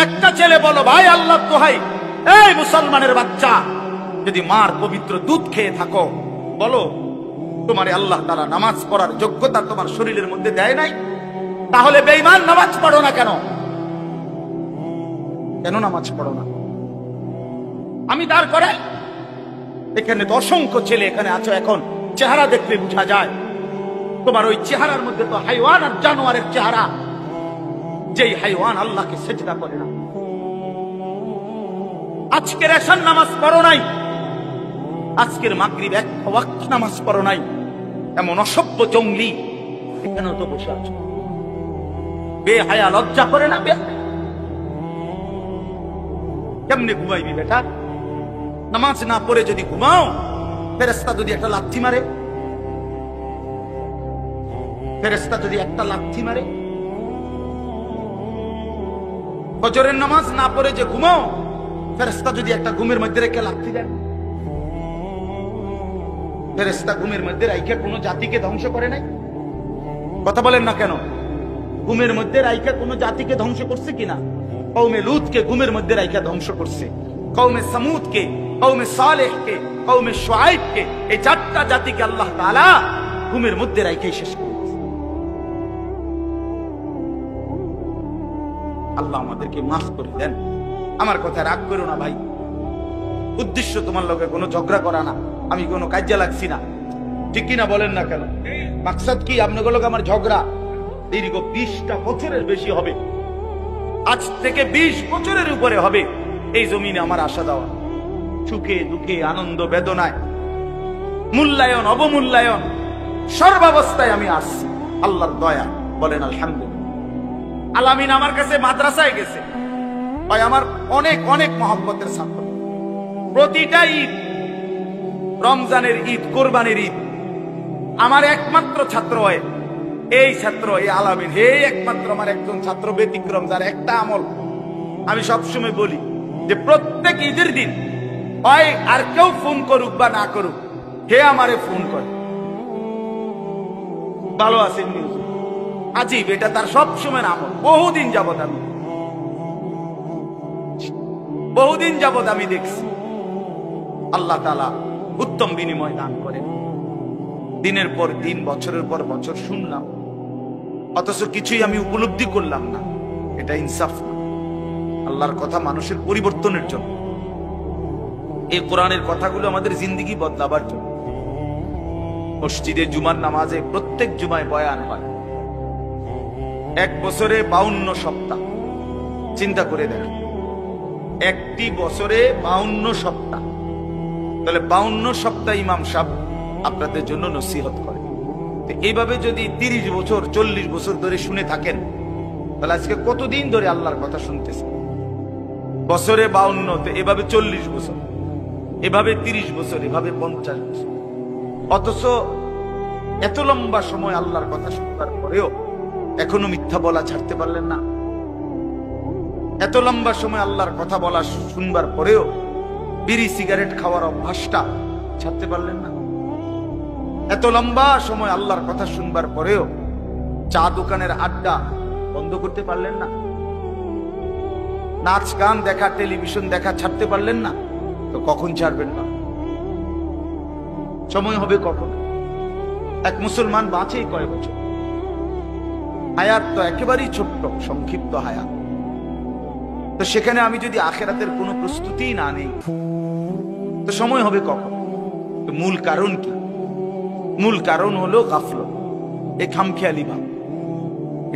একটা ছেলে বলো, ভাই আল্লাহ দোহাই, এই মুসলমানের বাচ্চা, যদি মার পবিত্র দুধ খেয়ে থাকো, বলো তোমার আল্লাহ তাআলা নামাজ পড়ার যোগ্যতা তোমার শরীরের মধ্যে দেয় নাই? তাহলে বেঈমান নামাজ পড়ো না কেন? কেন নামাজ পড়ো না? আমি দাঁড় করে এখানে তো অসংখ্য ছেলে এখানে আছো, এখন চেহারা দেখলে বোঝা যায় তোমার ওই চেহারার মধ্যে তো হাইওয়ান আর জানোয়ারের চেহারা, যেই হাইওয়ান আল্লাহকে সেজদা করে না। আজকের এশার নামাজ পড়ো নাই, আজকের মাগরিব এক ওয়াক্ত নামাজ পড়ো নাই, এমন অসভ্য জঙ্গলি এখানেও তো বসে আছো। বেহায়া লজ্জা করে না? কেমনে ঘুমাইবি বেটা? নামাজ না পড়ে যদি ঘুমাও, ফেরেশতা যদি একটা লাথি মারে, ফেরেশতা যদি একটা লাথি মারে, ফজরের নামাজ না পড়ে যে ঘুমাও, ফেরেশতা যদি একটা ঘুমের মধ্যে রেখে লাথি দেন, ফেরেশতা ঘুমের মধ্যে রাইখা কোন জাতিকে ধ্বংস করে নাই? কথা বলেন না কেন? ঘুমের মধ্যে রাইখা কোন জাতিকে ধ্বংস করছে কিনা? কওমে লূতকে ঘুমের মধ্যে রাইখা ধ্বংস করছে, কওমে সামুদকে, কওমে সালেহকে, কওমে শুআইবকে, এই চারটা জাতিকে আল্লাহ তাআলা ঘুমের মধ্যে রাইখাই শেষ করে দিয়েছে। আল্লাহ আমাদেরকে মাফ করে দেন। আমার কথা রাগ করো না ভাই, উদ্দেশ্য তোমার লগে কোনো ঝগড়া করা না, আমি কোনো কাজে লাগছি না, ঠিক কিনা বলেন না কেন? মাকসাদ কি আপনাদের লগে আমার ঝগড়া? দীর্ঘ 20টা বছরের বেশি হবে, আজ থেকে 20 বছরের উপরে হবে এই জমিনে আমার আশা দেওয়া। সুখে দুঃখে আনন্দ বেদনায়, মূল্যায়ন অবমূল্যায়ন, সর্বাবস্থায় আমি আসছি আল্লাহর দয়া। বলেন আলহামদুলিল্লাহ। আলামিন আমার কাছে মাদ্রাসায় গেছে, ভাই আমার অনেক অনেক মহব্বতের ছাত্র। প্রতিটা ঈদ, রমজানের ঈদ, কোরবানির ঈদ, আমার একমাত্র ছাত্র হয় এই ছাত্র, এই আলামিন, হে একমাত্র আমার একজন ছাত্র ব্যতিক্রম, যার একটা আমল আমি সবসময় বলি যে প্রত্যেক ঈদের দিন হয় আর কেউ ফোন করুক বা না করুক, হে আমারে ফোন করে, ভালো আছেন নিউজ, আজিব, এটা তার সবসময় আমল। বহুদিন যাবত আমি দেখছি। আল্লাহ তাআলা উত্তম বিনিময় দান করেন। দিনের পর দিন, বছরের পর বছর শুনলাম, অথচ কিছুই আমি উপলব্ধি করলাম না। এটা ইনসাফ না। আল্লাহর কথা মানুষের পরিবর্তনের জন্য, এই কোরআনের কথাগুলো আমাদের জিন্দেগি বদলাবার জন্য। মসজিদে জুমার নামাজে প্রত্যেক জুমায় বয়ান হয়, এক বছরে 52 সপ্তাহ। চিন্তা করে দেখেন, একটি বছরে 52 সপ্তাহ, তাহলে 52 সপ্তাহ ইমাম সাহেব আপনাদের জন্য নসিহত করে। এইভাবে যদি 30 বছর 40 বছর ধরে শুনে থাকেন, তাহলে আজকে কতদিন ধরে আল্লাহর কথা শুনতেছে? বছরে 52, তো এভাবে 40 বছর, এভাবে 30 বছর, এভাবে 50 বছর। অথচ এত লম্বা সময় আল্লাহর কথা শুনবার পরেও এখনো মিথ্যা বলা ছাড়তে পারলেন না। এত লম্বা সময় আল্লাহর কথা বলা শুনবার পরেও বিড়ি সিগারেট খাওয়ার অভ্যাসটা ছাড়তে পারলেন না। এত লম্বা সময় আল্লাহর কথা শুনবার পরেও চা দোকানের আড্ডা বন্ধ করতে পারলেন না। নাচ গান দেখা, টেলিভিশন দেখা ছাড়তে পারলেন না। তো কখন ছাড়বেন না? সময় হবে কখন? এক মুসলমান বাঁচে কয় বছর? হায়াত তো একেবারেই ছোট্ট, সংক্ষিপ্ত হায়াত। তো সেখানে আমি যদি আখিরাতের কোনো প্রস্তুতি না নেই, তো সময় হবে কখন? তো মূল কারণ কি? মূল কারণ হলো গাফলত, এই খামখেয়ালি ভাব।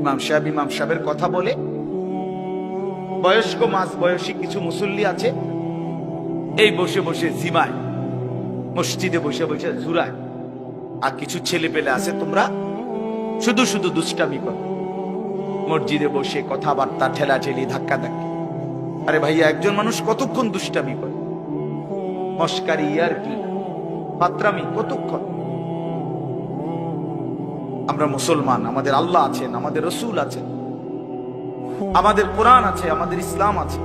ইমাম সাহেবের কথা বলে, বয়স্ক মাঝ বয়সী কিছু মুসল্লি আছে, এই বসে বসে জিমায়, মসজিদে বসে বসে জুরায়। আর কিছু ছেলে পেলে আছে, তোমরা শুধু শুধু দুষ্টামি করো, মসজিদে বসে কথাবার্তা, ঠেলাঠেলি, ধাক্কা ধাক্কি। আরে ভাইয়া, একজন মানুষ কতক্ষণ দুষ্টামি করে? মস্কারি, ইয়ারকি, পাত্রামি কতক্ষণ? আমরা মুসলমান, আমাদের আল্লাহ আছেন, আমাদের রসুল আছেন, আমাদের কোরআন আছে, আমাদের ইসলাম আছে।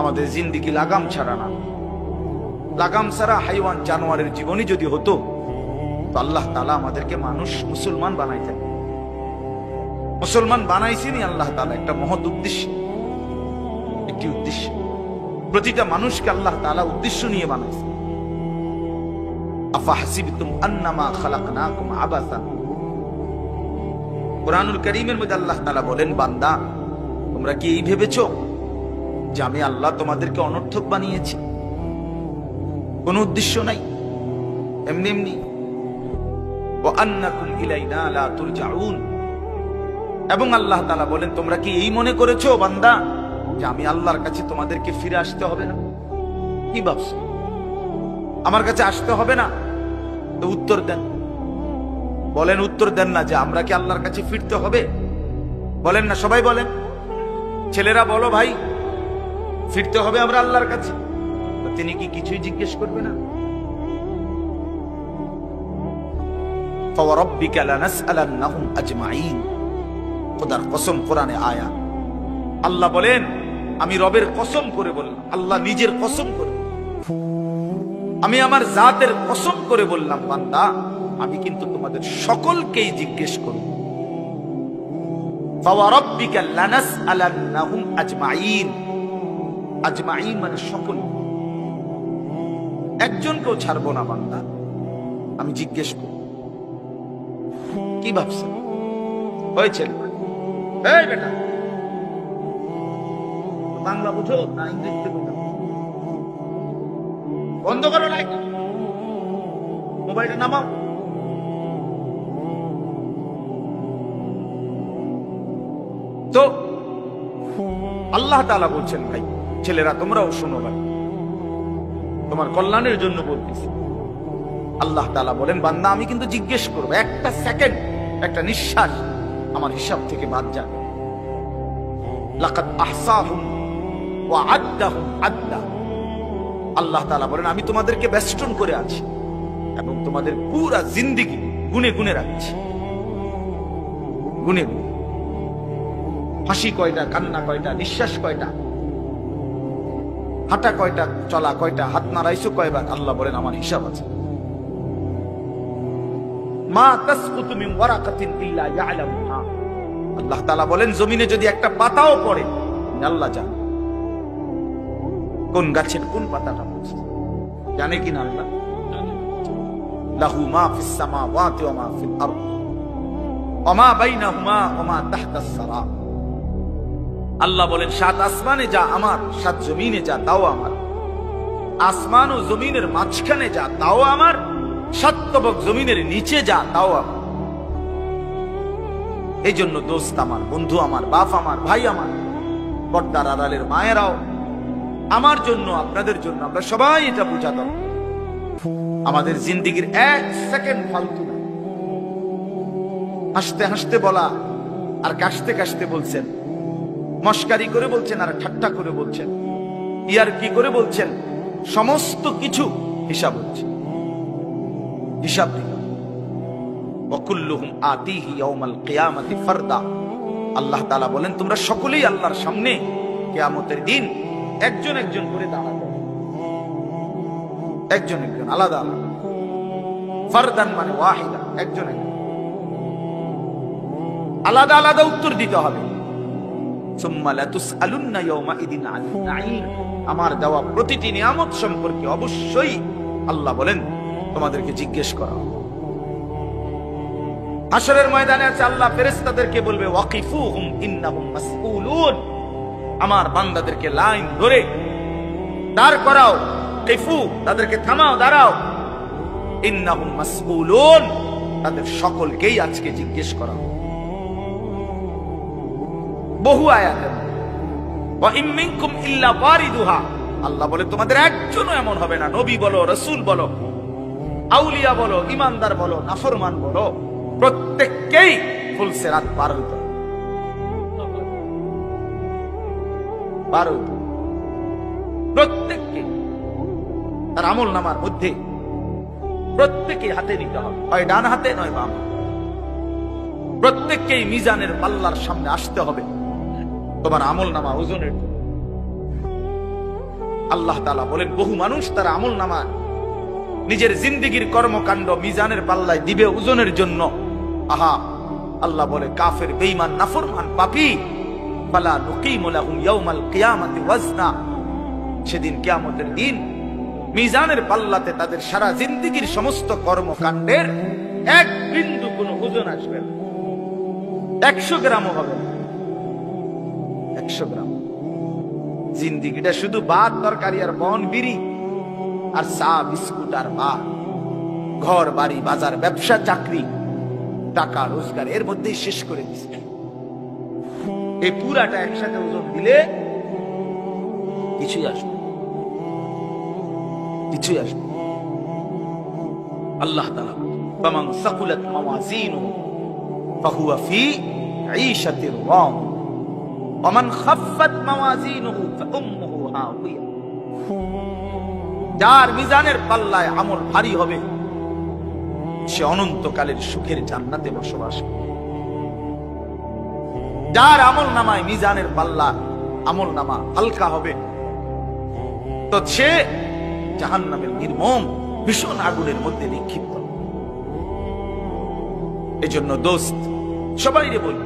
আমাদের জিন্দেগি লাগাম ছাড়া না। লাগাম ছাড়া হাইওয়ান জানোয়ারের জীবনই যদি হতো, তো আল্লাহ তাআলা আমাদেরকে মানুষ মুসলমান বানাইতেন। মুসলমান বানাইছেনই আল্লাহ তাআলা একটা মহৎ উদ্দেশ্য, একটি উদ্দেশ্য। প্রতিটা মানুষকে আল্লাহ তাআলা উদ্দেশ্য নিয়ে বানাইছে। আফাহাসিবতুম আন্নামা খালাকনাকুম আবাসান। কুরআনুল কারীমের মধ্যে আল্লাহ তাআলা বলেন, বান্দা তোমরা কি এই ভেবেছো যে আমি আল্লাহ তোমাদেরকে অনর্থক বানিয়েছি? কোনো উদ্দেশ্য নাই, এমনি এমনি। ওয়া আন্নাকুম ইলাইনা লা তুরজাউন। এবং আল্লাহ তাআলা বলেন, তোমরা কি এই মনে করেছো বান্দা যে আমি আল্লাহর কাছে তোমাদেরকে ফিরে আসতে হবে না? কি ভাবছো আমার কাছে আসতে হবে না? তো উত্তর দেন, বলেন, উত্তর দেন না যে আমরা কি আল্লাহর কাছে ফিরতে হবে? বলেন না, সবাই বলেন। ছেলেরা বলো, ভাই ফিরতে হবে আমরা আল্লাহর কাছে। তিনি কি কিছুই জিজ্ঞেস করবে না? ফাওয়ারাব্বিকা লানাসআলান্নাহুম আজমাইন। খোদার কসম, কোরআনে আয়াত। আল্লাহ বলেন, আমি রবের কসম করে বললাম, আল্লাহ নিজের কসম করে, আমি আমার জাতের কসম করে বললাম, বান্দা আমি কিন্তু তোমাদের সকলকেই জিজ্ঞেস করব। ফাওয়ারাব্বিকা লানাসআলান্নাহুম আজমাইন। আজমাইন মানে সকল, একজনকেও ছাড়বো না বান্দা, আমি জিজ্ঞেস করব। কি ভাবছ? হয়েছে এই বেটা, বাংলা বুঝো না ইংরেজিতে বুঝো? বন্ধ করো লাইট, মোবাইলটা নামাও। তো আল্লাহ তাআলা বলছেন, ভাই ছেলেরা তোমরাও শোনো, ভাই তোমার কল্যাণের জন্য বলতেছি। আল্লাহ তাআলা বলেন, বান্দা আমি কিন্তু জিজ্ঞেস করবো, একটা সেকেন্ড, একটা নিঃশ্বাস আমার হিসাব থেকে বাদ যাবে। লাকাদ আহসাহুম ওয়া আদ্দাহুম আদ্দা। আল্লাহ তাআলা বলেন, আমি তোমাদেরকে বেষ্টন করে আছি এবং তোমাদের পুরা জিন্দেগি গুনে গুনে রাখছি, গুনে গুনে। হাসি কয়টা, কান্না কয়টা, নিঃশ্বাস কয়টা, হাঁটা কয়টা, চলা কয়টা, হাত নাড়াইছো কয়বার, আল্লাহ বলেন আমার হিসাব আছে। মা তাসকুতু মিন ওয়ারাকাতিন ইল্লা ইয়ালামুহা। আল্লাহ তাআলা বলেন, জমিনে যদি একটা পাতাও পড়ে আল্লাহ জানে, কোন গাছের কোন পাতাটা পড়ছে, জানে কিনা আল্লাহ? লাহু মা ফিস সামাওয়াতি ওয়া মা ফিল আরদ ওয়া মা বাইনাহুমা ওয়া মা তাহতাস সারা। আল্লাহ বলেন, সাত আসমানে যা আমার, সাত জমিনে যা তাও আমার। আসমান ও জমিনের মাঝখানে যা তাও আমার, সাত তবক জমিনের নিচে যা তাও আমার। এই জন্য দোস্ত আমার, বন্ধু আমার, বাপ আমার, ভাই আমার, পর্দার আড়ালের মায়েরাও, আমার জন্য, আপনাদের জন্য, আমরা সবাই এটা বোঝা দরকার। আমাদের জিন্দেগির এক সেকেন্ড ফালতু না। হাসতে হাসতে বলা আর কাশতে কাশতে বলছেন, মস্কারি করে বলছেন আর ঠাট্টা করে বলছেন, ইয়ার কি করে বলছেন, সমস্ত কিছু হিসাব হচ্ছে, হিসাব দিন। ওয়াকুল্লুহুম আতিহি ইয়াউমাল কিয়ামাতি ফারদা। আল্লাহ তাআলা বলেন, তোমরা সকলেই আল্লাহর সামনে কিয়ামতের দিন একজন একজন করে দাঁড়াবে, একজন একজন, আলাদা আলাদা। ফারদান মানে ওয়াহিদা, একজন একজন, আলাদা আলাদা উত্তর দিতে হবে। সুম্মা লাতুসআলুন্না ইয়াওমাইদিন আনিন নাঈম। আমার দেওয়া প্রতিটি নিয়ামত সম্পর্কে অবশ্যই আল্লাহ বলেন তোমাদেরকে জিজ্ঞেস করা হবে। হাশরের ময়দানে আছে, আল্লাহ ফেরেশতাদেরকে বলবে, ওয়াকিফুহুম ইন্নাহুম মাসউলুন। আমার বান্দাদেরকে লাইন ধরে দাঁড় করাও, কিফু, তাদেরকে থামাও, দাঁড়াও। ইন্নাহুম মাসউলুন, তাদের সকলকেই আজকে জিজ্ঞেস করা হবে। বহু আয়াতে ওয়া ইম মিনকুম ইল্লা ওয়ারিদুহা। আল্লাহ বলে, তোমাদের একজনও এমন হবে না, নবী বলো, রাসূল বলো, আউলিয়া বলো, ইমানদার বলো, নাফরমান বলো, প্রত্যেককেই ফুল সিরাত পার হতে হবে, পার হতে হবে। প্রত্যেককে তার আমল নামার মধ্যে প্রত্যেকে হাতে নিতে হবে, হয় ডান হাতে নয় বাম। প্রত্যেককেই মিজানের পাল্লার সামনে আসতে হবে তোমার আমল নামা ওজনের। আল্লাহ তাআলা বলেন, বহু মানুষ তার আমল নামা নিজের জিন্দেগির কর্মকাণ্ড মিজানের পাল্লায় দিবে ওজনের জন্য। আহা, আল্লাহ বলে কাফের, বেঈমান, নাফরমান, পাপী, ফালা নুকিমু লাহুম ইয়াউমাল কিয়ামাতি ওয়াজনা, সেদিন কিয়ামতের দিন মিজানের পাল্লাতে তাদের সারা জিন্দেগীর সমস্ত কর্মকাণ্ডের এক বিন্দু কোনো ওজন আসবে না, 100 গ্রামও হবে না, 100 গ্রাম। জিন্দেগিটা শুধু ভাত তরকারি আর বন বিড়ি আর চা বিস্কুট আর ভাত, ঘর বাড়ি বাজার ব্যবসা চাকরি টাকা রোজগার এর মধ্যেই শেষ করে দিচ্ছে। এই পুরাটা একসাথে ওজন দিলে কিছুই আসবে, কিছুই আসবে। আল্লাহ তাআলা ফামান সাকুলাত মাওয়াজিনুহু ফাহুয়া ফি ঈশাতির রাদিয়া ওয়া মান খাফফাত মাওয়াজিনুহু ফাউম্মুহু হাওিয়া, যার মিজানের পাল্লায় আমল ভারী হবে সে অনন্তকালের সুখের জান্নাতে বসবাস করবে। যার আমল নামায় মিজানের পাল্লা আমল নামা হালকা হবে তো সে জাহান্নামের নির্মম ভীষণ আগুনের মধ্যে নিক্ষিপ্ত। এজন্য দোস্ত সবাই বলি,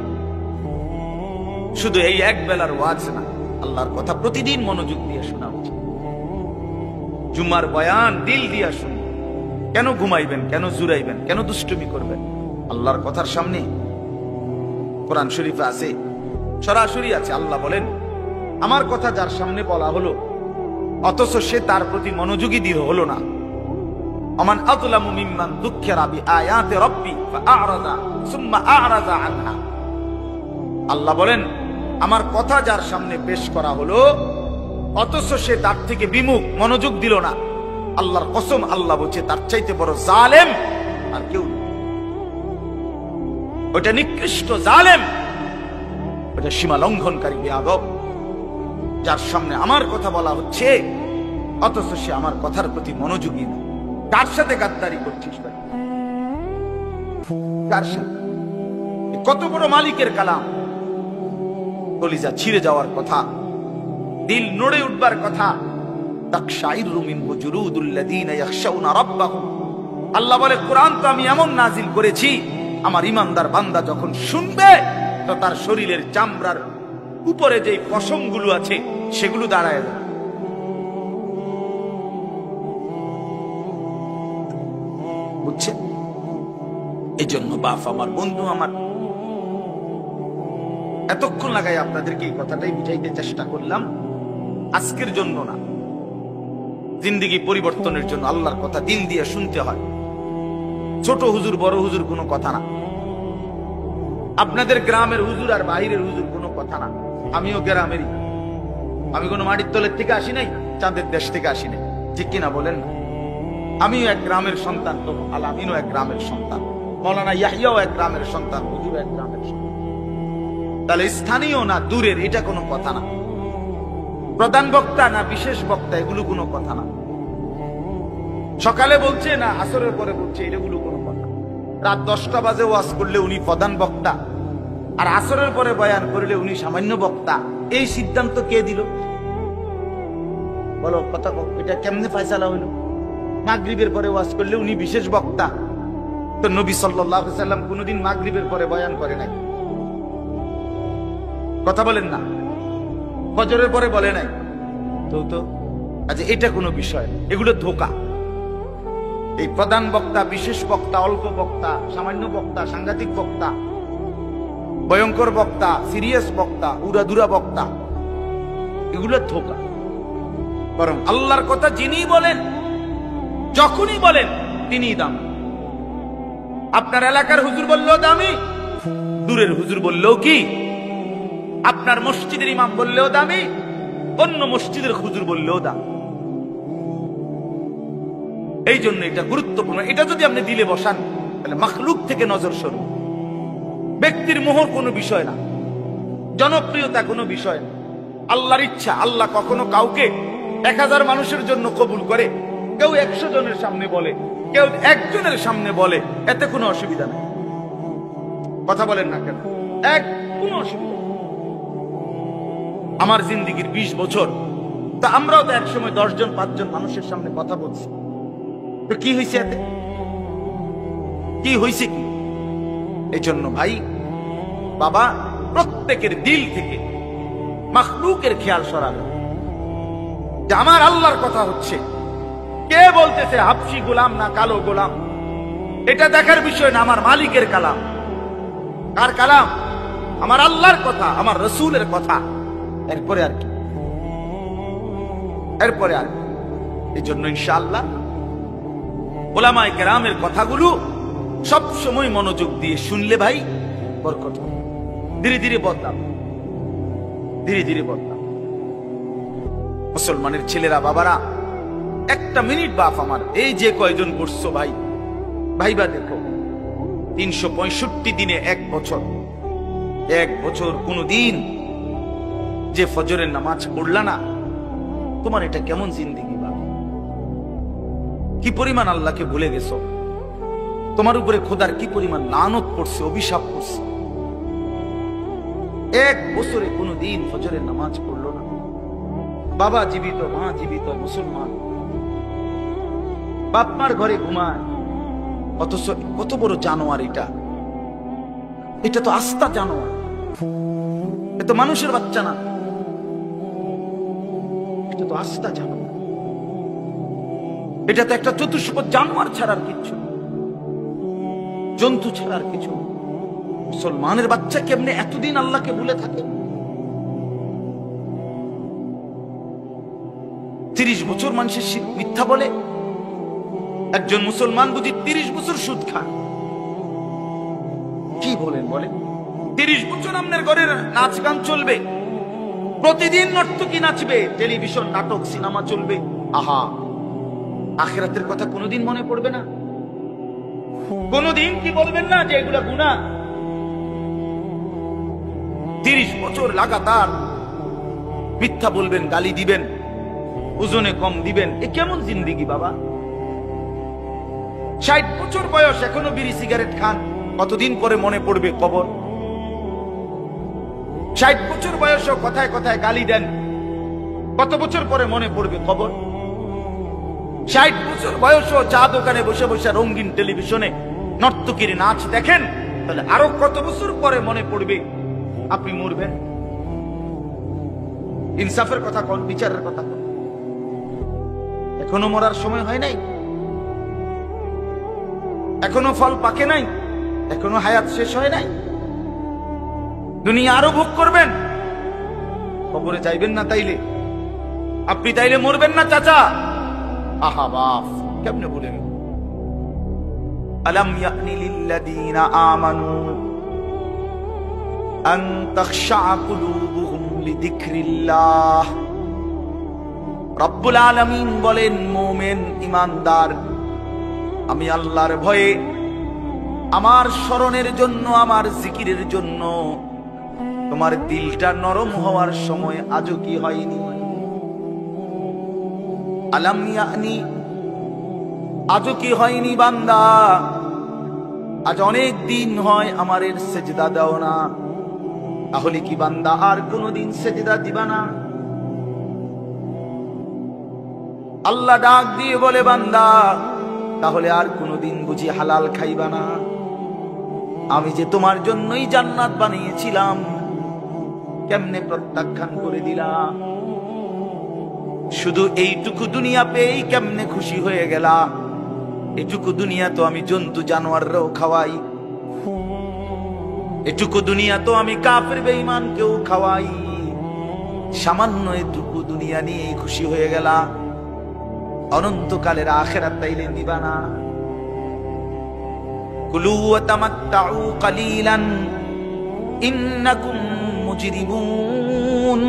শুধু এই এক বেলার ওয়াজ না, আল্লাহর কথা প্রতিদিন মনোযোগ দিয়ে শোনা উচিত। জুমার বয়ান দিল দিয়া শুনুন। কেন ঘুমাইবেন, কেন জুরাইবেন, কেন দুষ্টুমি করবেন? আল্লাহর কথার সামনে কোরআন শরীফে আছে, সরাসরি আছে, আল্লাহ বলেন আমার কথা যার সামনে বলা হলো অথচ সে তার প্রতি মনোযোগী দিয়ে হলো না, আমান আযলামু মিম্মান যুক্কিরা বিআয়াতি রাব্বি ফাআরাযা সুম্মা আ'রাযা আনহা। আল্লাহ বলেন আমার কথা যার সামনে পেশ করা হলো অথচ সে তার থেকে বিমুখ, মনোযোগ দিল না, আল্লাহর কসম আল্লাহ বলছে তার চাইতে বড় জালেম আর কেউ নেই। ওটা নিকৃষ্ট জালেম, ওটা সীমা লঙ্ঘনকারী বেয়াদব, যার সামনে আমার কথা বলা হচ্ছে অথচ সে আমার কথার প্রতি মনোযোগী না। কার সাথে গাদ্দারি করছিস ভাই? কার সাথে? কত বড় মালিকের কালাম, কলিজা ছিঁড়ে যাওয়ার কথা, দিল নড়ে উঠবার কথা। তাকশাইরু মিনহু জুলুদুল্লাযীনা ইয়াখশাউনা রাব্বাহুম। আল্লাহ বলে কোরআন তো আমি এমন নাজিল করেছি আমার ইমানদার বান্দা যখন শুনবে তো তার শরীরের চামড়ার উপরে যে পশমগুলো আছে সেগুলো দাঁড়ায় যাবে। বুঝছেন? এই জন্য বাপ আমার, বন্ধু আমার, এতক্ষণ লাগাই আপনাদেরকে এই কথাটাই বুঝাইতে চেষ্টা করলাম। আজকের জন্য না, জিন্দেগি পরিবর্তনের জন্য আল্লাহর কথা দিল দিয়ে শুনতে হয়। ছোট হুজুর বড় হুজুর কোনো কথা না, আপনাদের গ্রামের হুজুর আর বাহিরের হুজুর কোনো কথা না। আমিও গ্রামেরই, আমি কোনো মাটির তলের থেকে আসি নাই, চাঁদের দেশ থেকে আসি নাই, ঠিক কিনা বলেন? আমিও এক গ্রামের সন্তান, তো আলামিনও এক গ্রামের সন্তান, মৌলানা ইয়াহিয়াও এক গ্রামের সন্তান, হুজুর এক গ্রামের সন্তান। তাহলে স্থানীয় না দূরের এটা কোনো কথা না, প্রধান বক্তা না বিশেষ বক্তা এগুলো কোনো কথা না, সকালে বলছে না আসরের পরে বলছে এগুলো কোনো কথা। রাত 10টা বাজে ওয়াজ করলে উনি প্রধান বক্তা আর আসরের পরে বয়ান করলে উনি সামান্য বক্তা, এই সিদ্ধান্ত কে দিল? বলো কথা, এটা কেমনে ফয়সালা হইল? মাগরিবের পরে ওয়াজ করলে উনি বিশেষ বক্তা, তো নবী সাল্লাল্লাহু আলাইহি সাল্লাম কোনদিন মাগরিবের পরে বয়ান করে নাই, কথা বলেন না? ফজরের পরে বলে নাই তো আচ্ছা এটা কোনো বিষয়, এগুলো ধোঁকা। এই প্রধান বক্তা, বিশেষ বক্তা, অল্প বক্তা, সামান্য বক্তা, সাংঘাতিক বক্তা, ভয়ঙ্কর বক্তা, সিরিয়াস বক্তা, উড়াধুরা বক্তা, এগুলো ধোঁকা। বরং আল্লাহর কথা যিনি বলেন, যখনই বলেন তিনিই দামি। আপনার এলাকার হুজুর বললেও দামি, দূরের হুজুর বললেও কি, আপনার মসজিদের ইমাম বললেও দামি, অন্য মসজিদের হুজুর বললেও দামি। এই জন্য এটা গুরুত্বপূর্ণ। এটা যদি আপনি দিলে বসান তাহলে মাখলুক থেকে নজর সরু। ব্যক্তির মোহর কোনো বিষয় না, জনপ্রিয়তা কোনো বিষয় না, আল্লাহর ইচ্ছা। আল্লাহ কখনো কাউকে 1000 মানুষের জন্য কবুল করে, কেউ 100 জনের সামনে বলে, কেউ 1 জনের সামনে বলে, এতে কোনো অসুবিধা নেই। কথা বলেন না কেন? কোনো অসুবিধা। আমার জিন্দেগির 20 বছর, তা আমরাও তো একসময় 10 জন 5 জন মানুষের সামনে কথা বলছি, তো কি হয়েছে এতে? কি হয়েছে কি? এই জন্য ভাই বাবা প্রত্যেকের দিল থেকে মাখলুকের খেয়াল সরাবে যে আমার আল্লাহর কথা হচ্ছে, কে বলতেছে হাবশি গোলাম না কালো গোলাম, এটা দেখার বিষয় না, আমার মালিকের কালাম। কার কালাম? আমার আল্লাহর কথা, আমার রসুলের কথা। এরপরে আর কি, এরপরে আর কি। এই জন্য ইনশাআল্লাহ ওলামায়ে কেরামের কথাগুলো সব সময় মনোযোগ দিয়ে শুনলে ভাই বরকত হবে। ধীরে ধীরে বদলাম, ধীরে ধীরে বদলাম। মুসলমানের ছেলেরা, বাবারা, একটা মিনিট বাপ আমার এই যে কয়জন করছো ভাই, ভাইবা দেখো 365 দিনে এক বছর, এক বছর কোনদিন যে ফজরের নামাজ পড়লা না, তোমার এটা কেমন জিন্দেগি বাবা? কি পরিমাণ আল্লাহকে ভুলে গেছো? তোমার উপরে খোদার কি পরিমাণ লানত পড়ছে, অভিশাপ পড়ছে। এক বছরে কোনদিন ফজরের নামাজ পড়লো না। বাবা জীবিত, মা জীবিত, মুসলমান, বাপ মার ঘরে ঘুমায়, অথচ কত বড় জানোয়ার এটা। এটা তো আস্তা জানোয়ার, এটা তো মানুষের বাচ্চা না, এটা তো আস্তা জানোয়ার। এটা তো একটা চতুষ্প জানোয়ার ছাড়ার কিছু, জন্তু ছাড়ার কিছু। মুসলমানের বাচ্চা কেমনে এতদিন আল্লাহকে ভুলে থাকে? 30 বছর মানুষের মিথ্যা বলে, একজন মুসলমান বুঝি 30 বছর সুদ খায়। কি বলেন বলে? 30 বছর আপনার ঘরে নাচ গান চলবে, প্রতিদিন নর্তকী নাচবে, টেলিভিশন নাটক সিনেমা চলবে। আহা, আখিরাতের কথা কোনোদিন মনে পড়বে না? কোনোদিন কি বলবেন না যে এগুলা গুনাহ? 30 বছর লাগাতার মিথ্যা বলবেন, গালি দিবেন, ওজনে কম দিবেন, এ কেমন জিন্দেগি বাবা? 60 বছর বয়স এখনো বিড়ি সিগারেট খান, কতদিন পরে মনে পড়বে কবর? 60 বছর বয়সও কথায় কথায় গালি দেন, কত বছর পরে মনে পড়বে কবর? 60 বছর বয়সও চা দোকানে বসে বসে রঙিন টেলিভিশনে নর্তকীর নাচ দেখেন, তাহলে আরো কত বছর পরে মনে পড়বে আপনি মরবেন? ইনসাফের কথা কোন, বিচারের কথা কোন? এখনো মরার সময় হয় নাই, এখনো ফল পাকে নাই, এখনো হায়াত শেষ হয় নাই। দুনিয়া আরো ভোগ করবেন, কবরে যাইবেন না তাইলে? আপনি তাইলে মরবেন না চাচা? আহা বাপ, কেমনে বলেন? আলাম ইয়ানি লিল্লাযীনা আমানু আন তাখশা কুলুবুহুম লিযিকরিল্লাহ। রব্বুল আলামিন বলেন, মুমিন ঈমানদার, আমি আল্লাহর ভয়ে, আমার স্মরণের জন্য, আমার জিকিরের জন্য তোমার দিলটা নরম হওয়ার সময় আজও কি হয়নি? আলাম ইয়ানি, আজও কি হয়নি বান্দা? আজ অনেক দিন হয় আমারের সেজদা দাও না, তাহলে কি বান্দা আর কোনদিন সেজদা দিবা না? আল্লাহ ডাক দিয়ে বলে, বান্দা তাহলে আর কোনদিন বুঝি হালাল খাইবা না? আমি যে তোমার জন্যই জান্নাত বানিয়েছিলাম, কেমনে প্রত্যাখ্যান করে দিলাম? শুধু এইটুকু দুনিয়া পেয়েই কেমনে খুশি হয়ে গেলা? এটুকু দুনিয়া তো আমি জন্তু জানোয়াররাও খাওয়াই, এটুকু দুনিয়া তো আমি কাফের বেঈমানকেও খাওয়াই, সামান্য এটুকু দুনিয়া নিয়েই খুশি হয়ে গেলা? অনন্তকালের আখিরাত তাইলে নিবা না? কুলু ওয়া তামাত্তাউ কালিলান ইন্নাকুম মুজরিমুন।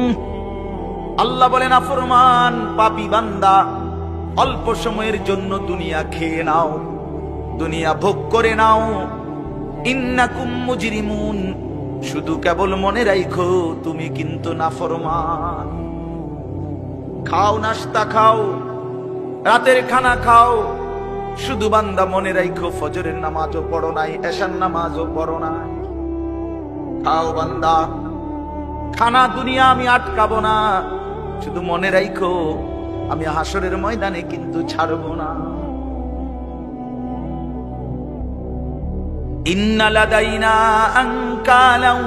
আল্লাহ বলেন, নাফরমান পাপী বান্দা, অল্প সময়ের জন্য দুনিয়া খেয়ে নাও, দুনিয়া ভোগ করে নাও। ইন্নাকুম মুজরিমুন, শুধু কেবল মনে রাখো তুমি কিন্তু নাফরমান। খাও, নাস্তা খাও, রাতের খানা খাও, শুধু বান্দা মনে রাখো ফজরের নামাজও পড়ো নাই, এশার নামাজও পড়ো নাই। খাও বান্দা, খানা দুনিয়া আমি আটকাবো না, শুধু মনে রাখো আমি হাসরের ময়দানে কিন্তু ছাড়বো না। ইন্না লাদাইনা আনকালাও